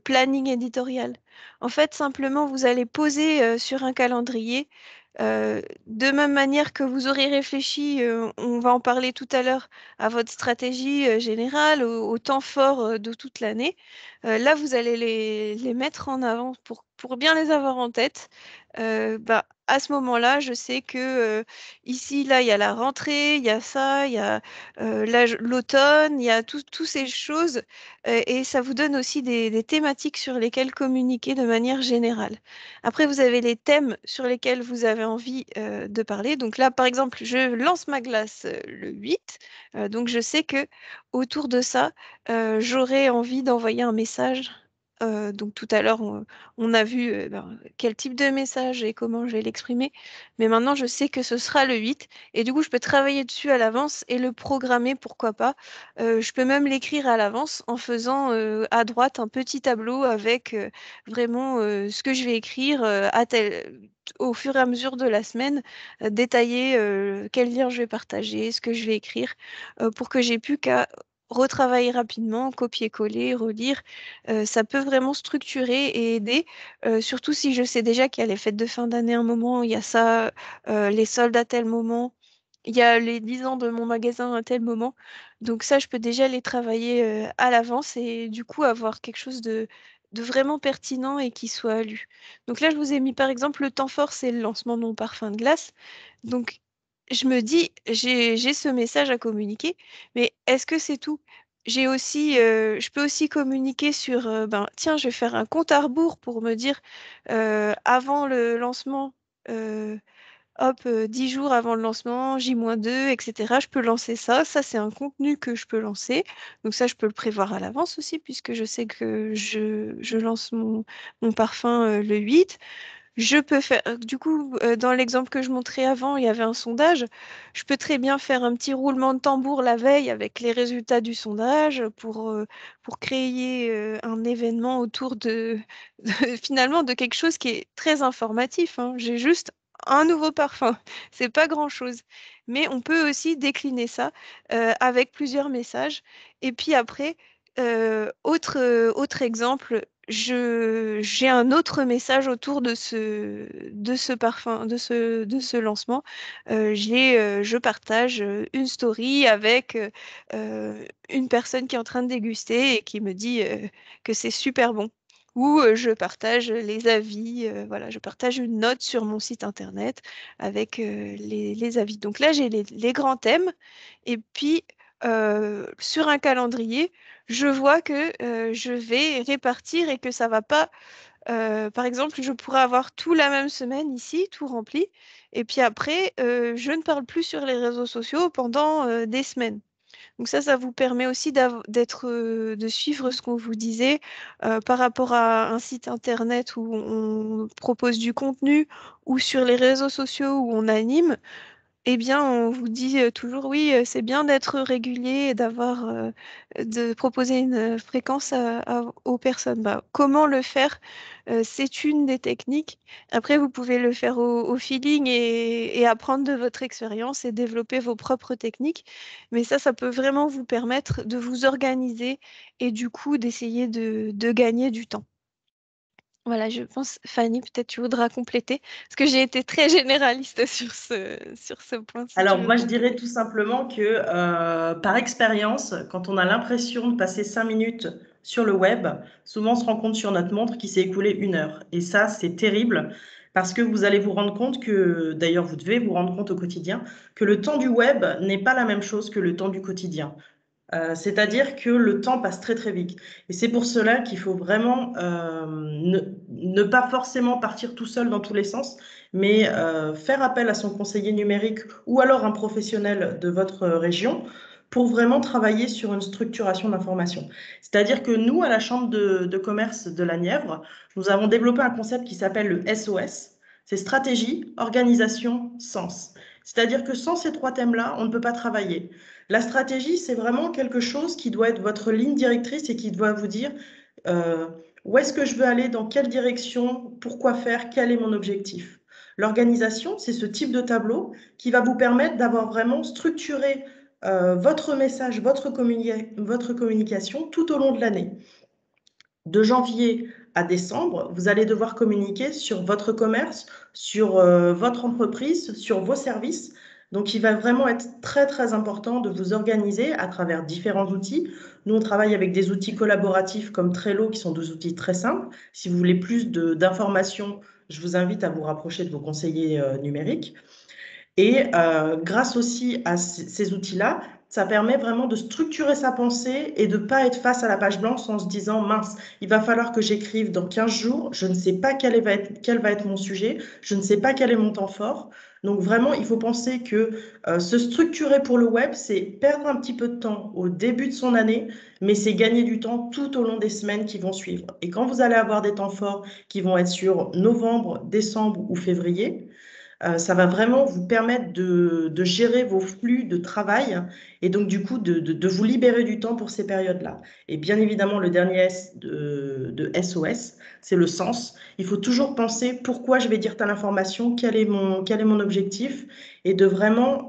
planning éditorial. En fait, simplement, vous allez poser sur un calendrier. De même manière que vous aurez réfléchi, on va en parler tout à l'heure, à votre stratégie générale, au temps fort de toute l'année. Là, vous allez les mettre en avant pour bien les avoir en tête. À ce moment-là, je sais que ici, là, il y a la rentrée, il y a ça, il y a l'automne, il y a toutes ces choses, et ça vous donne aussi des thématiques sur lesquelles communiquer de manière générale. Après, vous avez les thèmes sur lesquels vous avez envie de parler. Donc là, par exemple, je lance ma glace le 8, donc je sais que autour de ça, j'aurais envie d'envoyer un message. Donc tout à l'heure, on a vu quel type de message et comment je vais l'exprimer. Mais maintenant, je sais que ce sera le 8. Et du coup, je peux travailler dessus à l'avance et le programmer, pourquoi pas. Je peux même l'écrire à l'avance en faisant à droite un petit tableau avec vraiment ce que je vais écrire au fur et à mesure de la semaine, détailler quel lien je vais partager, ce que je vais écrire, pour que j'ai plus qu'à retravailler rapidement, copier-coller, relire. Ça peut vraiment structurer et aider, surtout si je sais déjà qu'il y a les fêtes de fin d'année à un moment, il y a ça, les soldes à tel moment, il y a les 10 ans de mon magasin à tel moment. Donc ça, je peux déjà les travailler à l'avance et du coup avoir quelque chose de vraiment pertinent et qui soit lu. Donc là, je vous ai mis par exemple le temps fort, c'est le lancement de mon parfum de glace. Donc je me dis, j'ai ce message à communiquer, mais est-ce que c'est tout? J'ai aussi, je peux aussi communiquer sur, tiens, je vais faire un compte à rebours pour me dire, avant le lancement, hop, 10 jours avant le lancement, J-2, etc. Je peux lancer ça. Ça, c'est un contenu que je peux lancer. Donc ça, je peux le prévoir à l'avance aussi, puisque je sais que je lance mon parfum le 8. Je peux faire, du coup, dans l'exemple que je montrais avant, il y avait un sondage. Je peux très bien faire un petit roulement de tambour la veille avec les résultats du sondage pour créer un événement autour finalement de quelque chose qui est très informatif, hein. J'ai juste un nouveau parfum. C'est pas grand-chose. Mais on peut aussi décliner ça avec plusieurs messages. Et puis après, autre exemple, j'ai un autre message autour de ce parfum, de ce lancement. Je partage une story avec une personne qui est en train de déguster et qui me dit que c'est super bon. Ou je partage les avis, voilà, je partage une note sur mon site internet avec les avis. Donc là, j'ai les grands thèmes. Et puis, sur un calendrier, je vois que je vais répartir et que ça va pas. Par exemple, je pourrais avoir tout la même semaine ici, tout rempli, et puis après, je ne parle plus sur les réseaux sociaux pendant des semaines. Donc ça vous permet aussi de suivre ce qu'on vous disait par rapport à un site internet où on propose du contenu ou sur les réseaux sociaux où on anime. Eh bien, on vous dit toujours oui, c'est bien d'être régulier et de proposer une fréquence aux personnes. Comment le faire? C'est une des techniques. Après, vous pouvez le faire au feeling et apprendre de votre expérience et développer vos propres techniques. Mais ça peut vraiment vous permettre de vous organiser et du coup d'essayer de gagner du temps. Voilà, je pense, Fanny, peut-être tu voudras compléter, parce que j'ai été très généraliste sur ce point, si tu Alors, veux moi, je compléter. dirais tout simplement que par expérience, quand on a l'impression de passer 5 minutes sur le web, souvent on se rend compte sur notre montre qu'il s'est écoulé 1 heure. Et ça, c'est terrible parce que vous allez vous rendre compte que, d'ailleurs, vous devez vous rendre compte au quotidien, que le temps du web n'est pas la même chose que le temps du quotidien. C'est-à-dire que le temps passe très très vite. Et c'est pour cela qu'il faut vraiment ne pas forcément partir tout seul dans tous les sens, mais faire appel à son conseiller numérique ou alors un professionnel de votre région pour vraiment travailler sur une structuration d'information. C'est-à-dire que nous, à la Chambre de commerce de la Nièvre, nous avons développé un concept qui s'appelle le SOS. C'est stratégie, organisation, sens. C'est-à-dire que sans ces trois thèmes-là, on ne peut pas travailler. La stratégie, c'est vraiment quelque chose qui doit être votre ligne directrice et qui doit vous dire où est-ce que je veux aller, dans quelle direction, pourquoi faire, quel est mon objectif. L'organisation, c'est ce type de tableau qui va vous permettre d'avoir vraiment structuré votre message, votre communication tout au long de l'année. De janvier à décembre, vous allez devoir communiquer sur votre commerce, sur votre entreprise, sur vos services. Donc, il va vraiment être très, très important de vous organiser à travers différents outils. Nous, on travaille avec des outils collaboratifs comme Trello, qui sont des outils très simples. Si vous voulez plus d'informations, je vous invite à vous rapprocher de vos conseillers numériques. Et grâce aussi à ces outils-là, ça permet vraiment de structurer sa pensée et de ne pas être face à la page blanche en se disant, mince, il va falloir que j'écrive dans 15 jours, je ne sais pas quel va être mon sujet, je ne sais pas quel est mon temps fort. Donc vraiment, il faut penser que se structurer pour le web, c'est perdre un petit peu de temps au début de son année, mais c'est gagner du temps tout au long des semaines qui vont suivre. Et quand vous allez avoir des temps forts qui vont être sur novembre, décembre ou février, ça va vraiment vous permettre de gérer vos flux de travail et donc du coup de vous libérer du temps pour ces périodes-là. Et bien évidemment, le dernier S de SOS, c'est le sens. Il faut toujours penser pourquoi je vais dire telle information, quel est mon objectif, et de vraiment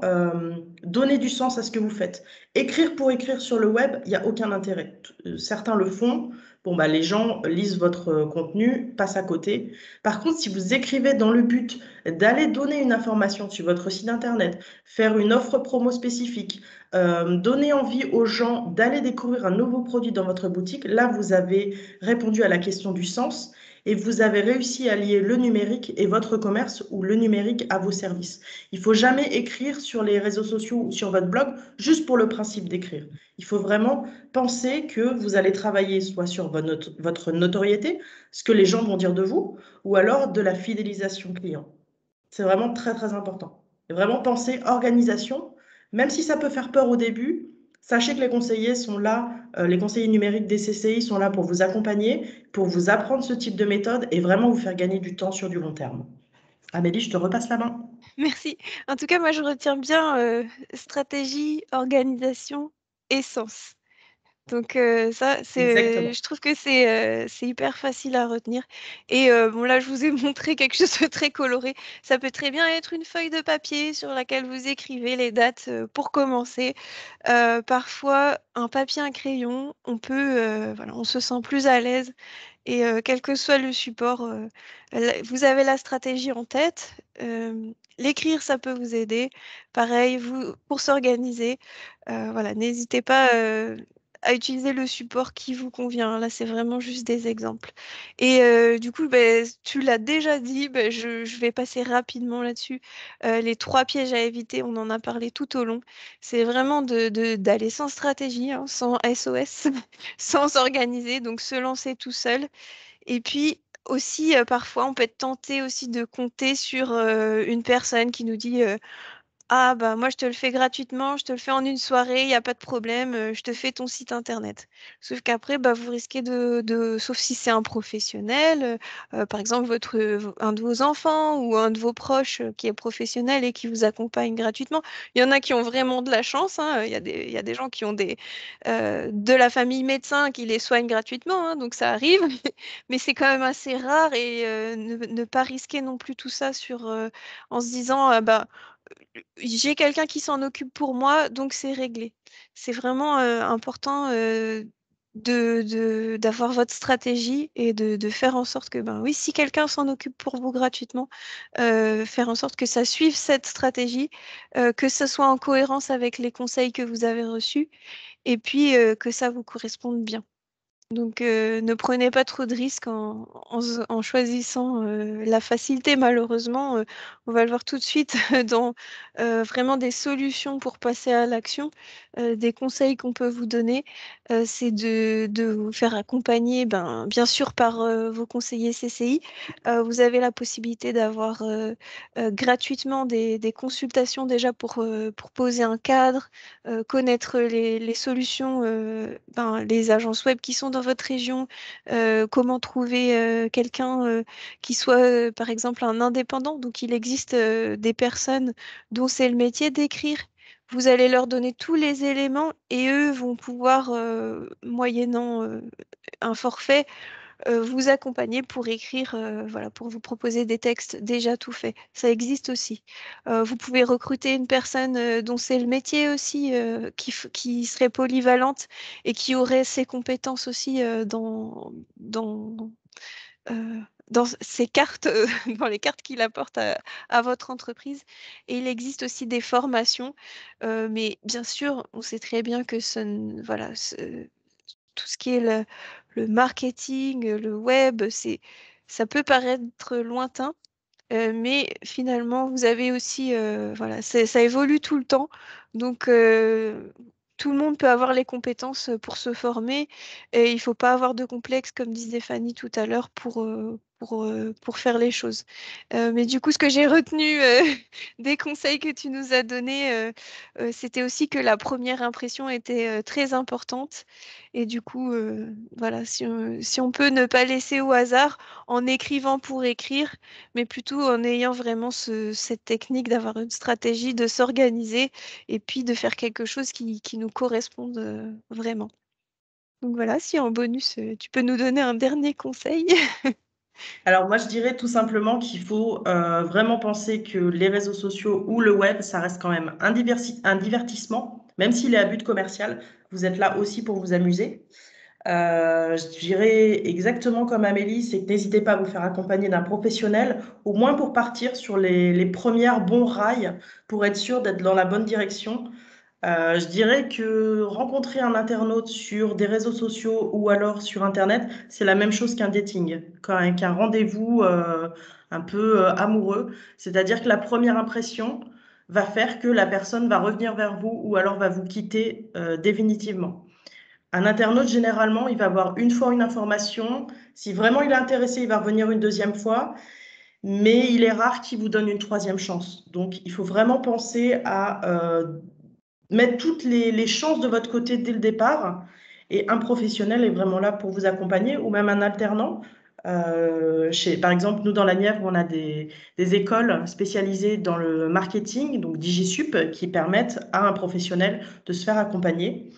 donner du sens à ce que vous faites. Écrire pour écrire sur le web, il n'y a aucun intérêt. Certains le font. Bon, bah, les gens lisent votre contenu, passent à côté. Par contre, si vous écrivez dans le but d'aller donner une information sur votre site internet, faire une offre promo spécifique, donner envie aux gens d'aller découvrir un nouveau produit dans votre boutique, là, vous avez répondu à la question du sens et vous avez réussi à lier le numérique et votre commerce ou le numérique à vos services. Il ne faut jamais écrire sur les réseaux sociaux ou sur votre blog juste pour le principe d'écrire. Il faut vraiment penser que vous allez travailler soit sur votre notoriété, ce que les gens vont dire de vous, ou alors de la fidélisation client. C'est vraiment très, très important. Et vraiment penser organisation, même si ça peut faire peur au début, sachez que les conseillers sont là, les conseillers numériques des CCI sont là pour vous accompagner, pour vous apprendre ce type de méthode et vraiment vous faire gagner du temps sur du long terme. Amélie, je te repasse la main. Merci. En tout cas, moi, je retiens bien stratégie, organisation et sens. Donc ça, Exactement. je trouve que c'est hyper facile à retenir. Et bon, là, je vous ai montré quelque chose de très coloré. Ça peut très bien être une feuille de papier sur laquelle vous écrivez les dates pour commencer. Parfois, un papier, un crayon, voilà, on se sent plus à l'aise. Et quel que soit le support, vous avez la stratégie en tête. L'écrire, ça peut vous aider. Pareil, pour s'organiser, voilà, n'hésitez pas à utiliser le support qui vous convient. Là, c'est vraiment juste des exemples. Et du coup, ben, tu l'as déjà dit, ben, je vais passer rapidement là-dessus. Les 3 pièges à éviter, on en a parlé tout au long. C'est vraiment d'aller sans stratégie, hein, sans SOS, sans s'organiser, donc se lancer tout seul. Et puis aussi, parfois, on peut être tenté aussi de compter sur une personne qui nous dit ah bah moi je te le fais gratuitement, je te le fais en une soirée, il n'y a pas de problème, je te fais ton site internet. Sauf qu'après, bah, vous risquez sauf si c'est un professionnel, par exemple un de vos enfants ou un de vos proches qui est professionnel et qui vous accompagne gratuitement. Il y en a qui ont vraiment de la chance, hein, il y a des gens qui ont de la famille médecin qui les soignent gratuitement, hein, donc ça arrive, mais c'est quand même assez rare et ne pas risquer non plus tout ça en se disant bah j'ai quelqu'un qui s'en occupe pour moi, donc c'est réglé. C'est vraiment important d'avoir votre stratégie et de faire en sorte que, ben oui, si quelqu'un s'en occupe pour vous gratuitement, faire en sorte que ça suive cette stratégie, que ce soit en cohérence avec les conseils que vous avez reçus, et puis que ça vous corresponde bien. Donc, ne prenez pas trop de risques en choisissant la facilité. Malheureusement, on va le voir tout de suite dans vraiment des solutions pour passer à l'action. Des conseils qu'on peut vous donner, c'est de vous faire accompagner, ben, bien sûr, par vos conseillers CCI. Vous avez la possibilité d'avoir gratuitement des consultations déjà pour poser un cadre, connaître les solutions, ben, les agences web qui sont dans votre région, comment trouver quelqu'un qui soit, par exemple, un indépendant. Donc, il existe des personnes dont c'est le métier d'écrire vous allez leur donner tous les éléments et eux vont pouvoir, moyennant un forfait, vous accompagner pour écrire, voilà, pour vous proposer des textes déjà tout faits. Ça existe aussi. Vous pouvez recruter une personne dont c'est le métier aussi, qui serait polyvalente et qui aurait ses compétences aussi euh, dans ces cartes, dans les cartes qu'il apporte à votre entreprise. Et il existe aussi des formations, mais bien sûr, on sait très bien que voilà, tout ce qui est le marketing, le web, ça peut paraître lointain, mais finalement, vous avez aussi, voilà, ça évolue tout le temps. Donc, tout le monde peut avoir les compétences pour se former et il ne faut pas avoir de complexe, comme disait Fanny tout à l'heure, pour faire les choses. Mais du coup, ce que j'ai retenu des conseils que tu nous as donnés, c'était aussi que la première impression était très importante. Et du coup, voilà, si on peut ne pas laisser au hasard en écrivant pour écrire, mais plutôt en ayant vraiment cette technique d'avoir une stratégie, de s'organiser et puis de faire quelque chose qui nous corresponde vraiment. Donc voilà, si en bonus, tu peux nous donner un dernier conseil. Alors moi, je dirais tout simplement qu'il faut vraiment penser que les réseaux sociaux ou le web, ça reste quand même un divertissement, même s'il est à but commercial. Vous êtes là aussi pour vous amuser. Je dirais exactement comme Amélie, c'est que n'hésitez pas à vous faire accompagner d'un professionnel, au moins pour partir sur les premières bons rails, pour être sûr d'être dans la bonne direction. Je dirais que rencontrer un internaute sur des réseaux sociaux ou alors sur Internet, c'est la même chose qu'un dating, qu'un rendez-vous un peu amoureux. C'est-à-dire que la première impression va faire que la personne va revenir vers vous ou alors va vous quitter définitivement. Un internaute, généralement, il va avoir une fois une information. Si vraiment il est intéressé, il va revenir une deuxième fois. Mais il est rare qu'il vous donne une troisième chance. Donc, il faut vraiment penser à mettre toutes les chances de votre côté dès le départ. Et un professionnel est vraiment là pour vous accompagner, ou même un alternant. Par exemple, nous, dans la Nièvre, on a des écoles spécialisées dans le marketing, donc DigiSup, qui permettent à un professionnel de se faire accompagner.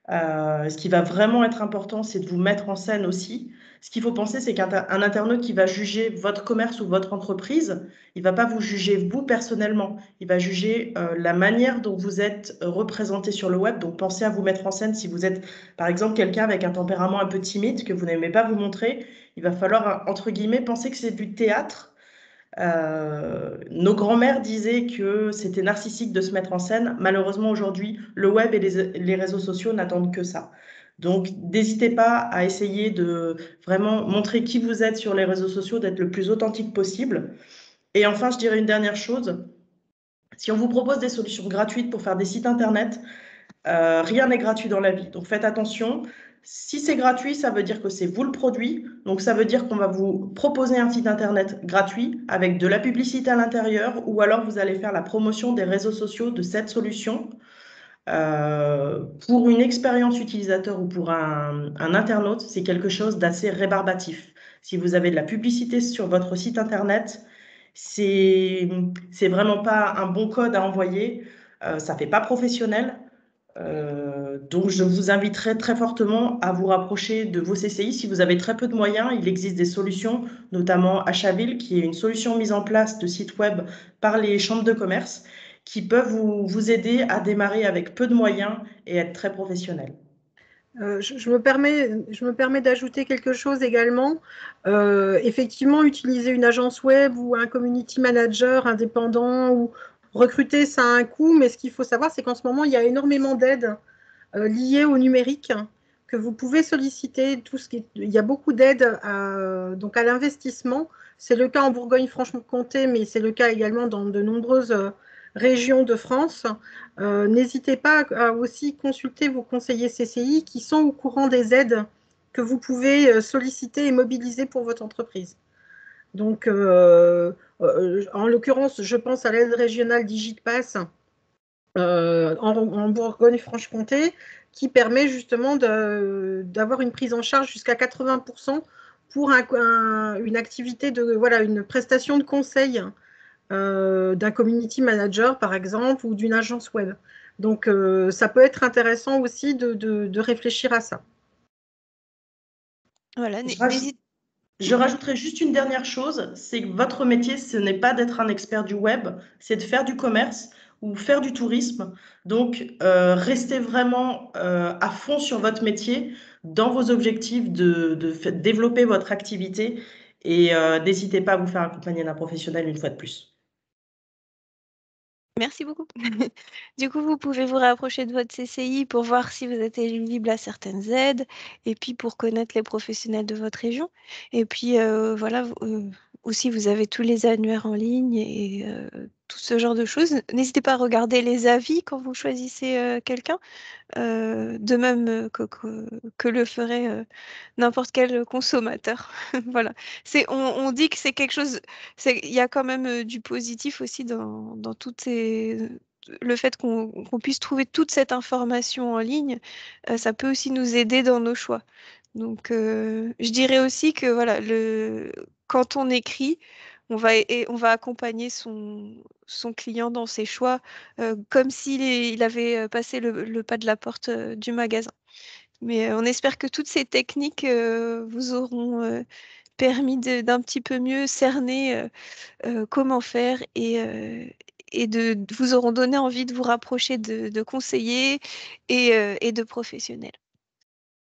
Ce qui va vraiment être important, c'est de vous mettre en scène aussi. Ce qu'il faut penser, c'est qu'un internaute qui va juger votre commerce ou votre entreprise, il va pas vous juger vous personnellement. Il va juger la manière dont vous êtes représenté sur le web. Donc, pensez à vous mettre en scène. Si vous êtes, par exemple, quelqu'un avec un tempérament un peu timide, que vous n'aimez pas vous montrer, il va falloir, entre guillemets, penser que c'est du théâtre. Nos grands-mères disaient que c'était narcissique de se mettre en scène. Malheureusement, aujourd'hui, le web et les réseaux sociaux n'attendent que ça. Donc, n'hésitez pas à essayer de vraiment montrer qui vous êtes sur les réseaux sociaux, d'être le plus authentique possible. Et enfin, je dirais une dernière chose. Si on vous propose des solutions gratuites pour faire des sites Internet, rien n'est gratuit dans la vie. Donc, faites attention. Si c'est gratuit, ça veut dire que c'est vous le produit. Donc, ça veut dire qu'on va vous proposer un site Internet gratuit avec de la publicité à l'intérieur ou alors vous allez faire la promotion des réseaux sociaux de cette solution. Pour une expérience utilisateur ou pour un internaute, c'est quelque chose d'assez rébarbatif. Si vous avez de la publicité sur votre site Internet, c'est vraiment pas un bon code à envoyer. Ça fait pas professionnel. Donc, je vous inviterai très fortement à vous rapprocher de vos CCI. Si vous avez très peu de moyens, il existe des solutions, notamment Achaville, qui est une solution mise en place de sites web par les chambres de commerce, qui peuvent vous aider à démarrer avec peu de moyens et être très professionnel. Je me permets d'ajouter quelque chose également. Effectivement, utiliser une agence web ou un community manager indépendant ou recruter, ça a un coût, mais ce qu'il faut savoir, c'est qu'en ce moment, il y a énormément d'aides liées au numérique que vous pouvez solliciter. Il y a beaucoup d'aides donc à l'investissement. C'est le cas en Bourgogne-Franche-Comté, mais c'est le cas également dans de nombreuses régions de France. N'hésitez pas à aussi consulter vos conseillers CCI qui sont au courant des aides que vous pouvez solliciter et mobiliser pour votre entreprise. Donc, en l'occurrence, je pense à l'aide régionale DigitPass en Bourgogne-Franche-Comté qui permet justement d'avoir une prise en charge jusqu'à 80% pour une activité une prestation de conseil d'un community manager, par exemple, ou d'une agence web. Donc, ça peut être intéressant aussi de réfléchir à ça. Voilà, Je rajouterai juste une dernière chose, c'est que votre métier, ce n'est pas d'être un expert du web, c'est de faire du commerce ou faire du tourisme. Donc, restez vraiment à fond sur votre métier, dans vos objectifs de développer votre activité et n'hésitez pas à vous faire accompagner d'un professionnel une fois de plus. Merci beaucoup. Du coup, vous pouvez vous rapprocher de votre CCI pour voir si vous êtes éligible à certaines aides et puis pour connaître les professionnels de votre région. Et puis, voilà, aussi, vous avez tous les annuaires en ligne et tout ce genre de choses. N'hésitez pas à regarder les avis quand vous choisissez quelqu'un, de même que le ferait n'importe quel consommateur. Voilà. On dit que c'est quelque chose, il y a quand même du positif aussi dans toutes le fait qu'on puisse trouver toute cette information en ligne, ça peut aussi nous aider dans nos choix. Donc, je dirais aussi que voilà, quand on écrit, on va accompagner son client dans ses choix, comme il avait passé le pas de la porte du magasin. Mais on espère que toutes ces techniques vous auront permis d'un petit peu mieux cerner comment faire et vous auront donné envie de vous rapprocher de conseillers et de professionnels.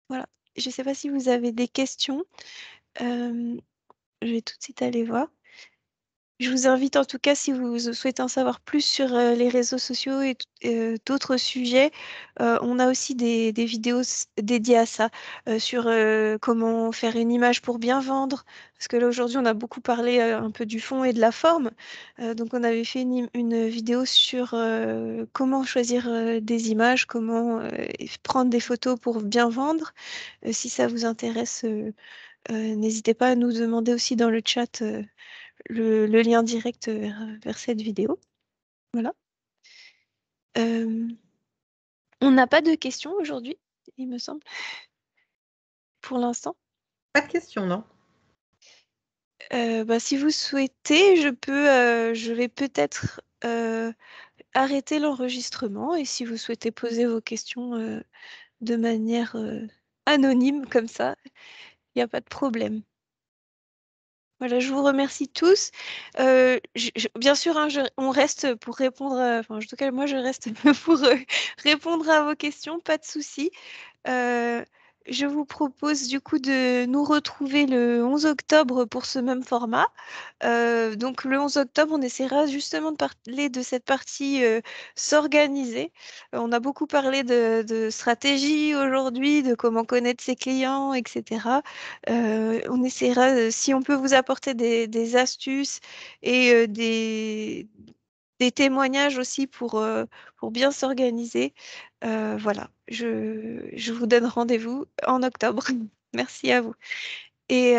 Voilà. Je ne sais pas si vous avez des questions. Je vais tout de suite aller voir. Je vous invite en tout cas, si vous souhaitez en savoir plus sur les réseaux sociaux et d'autres sujets, on a aussi des vidéos dédiées à ça, sur comment faire une image pour bien vendre. Parce que là, aujourd'hui, on a beaucoup parlé un peu du fond et de la forme. Donc, on avait fait une vidéo sur comment choisir des images, comment prendre des photos pour bien vendre. Si ça vous intéresse, n'hésitez pas à nous demander aussi dans le chat le lien direct vers cette vidéo. Voilà. On n'a pas de questions aujourd'hui, il me semble, pour l'instant. Pas de questions, non? Si vous souhaitez, je vais peut-être arrêter l'enregistrement et si vous souhaitez poser vos questions de manière anonyme comme ça, il n'y a pas de problème. Voilà, je vous remercie tous. Bien sûr, hein, on reste pour répondre, enfin, en tout cas, moi, je reste pour répondre à vos questions, pas de souci. Je vous propose du coup de nous retrouver le 11 octobre pour ce même format. Donc le 11 octobre, on essaiera justement de parler de cette partie s'organiser. On a beaucoup parlé de stratégie aujourd'hui, de comment connaître ses clients, etc. On essaiera, si on peut vous apporter des astuces et des témoignages aussi pour bien s'organiser. Voilà, je vous donne rendez-vous en octobre. Merci à vous. Et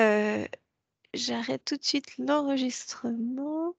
j'arrête tout de suite l'enregistrement.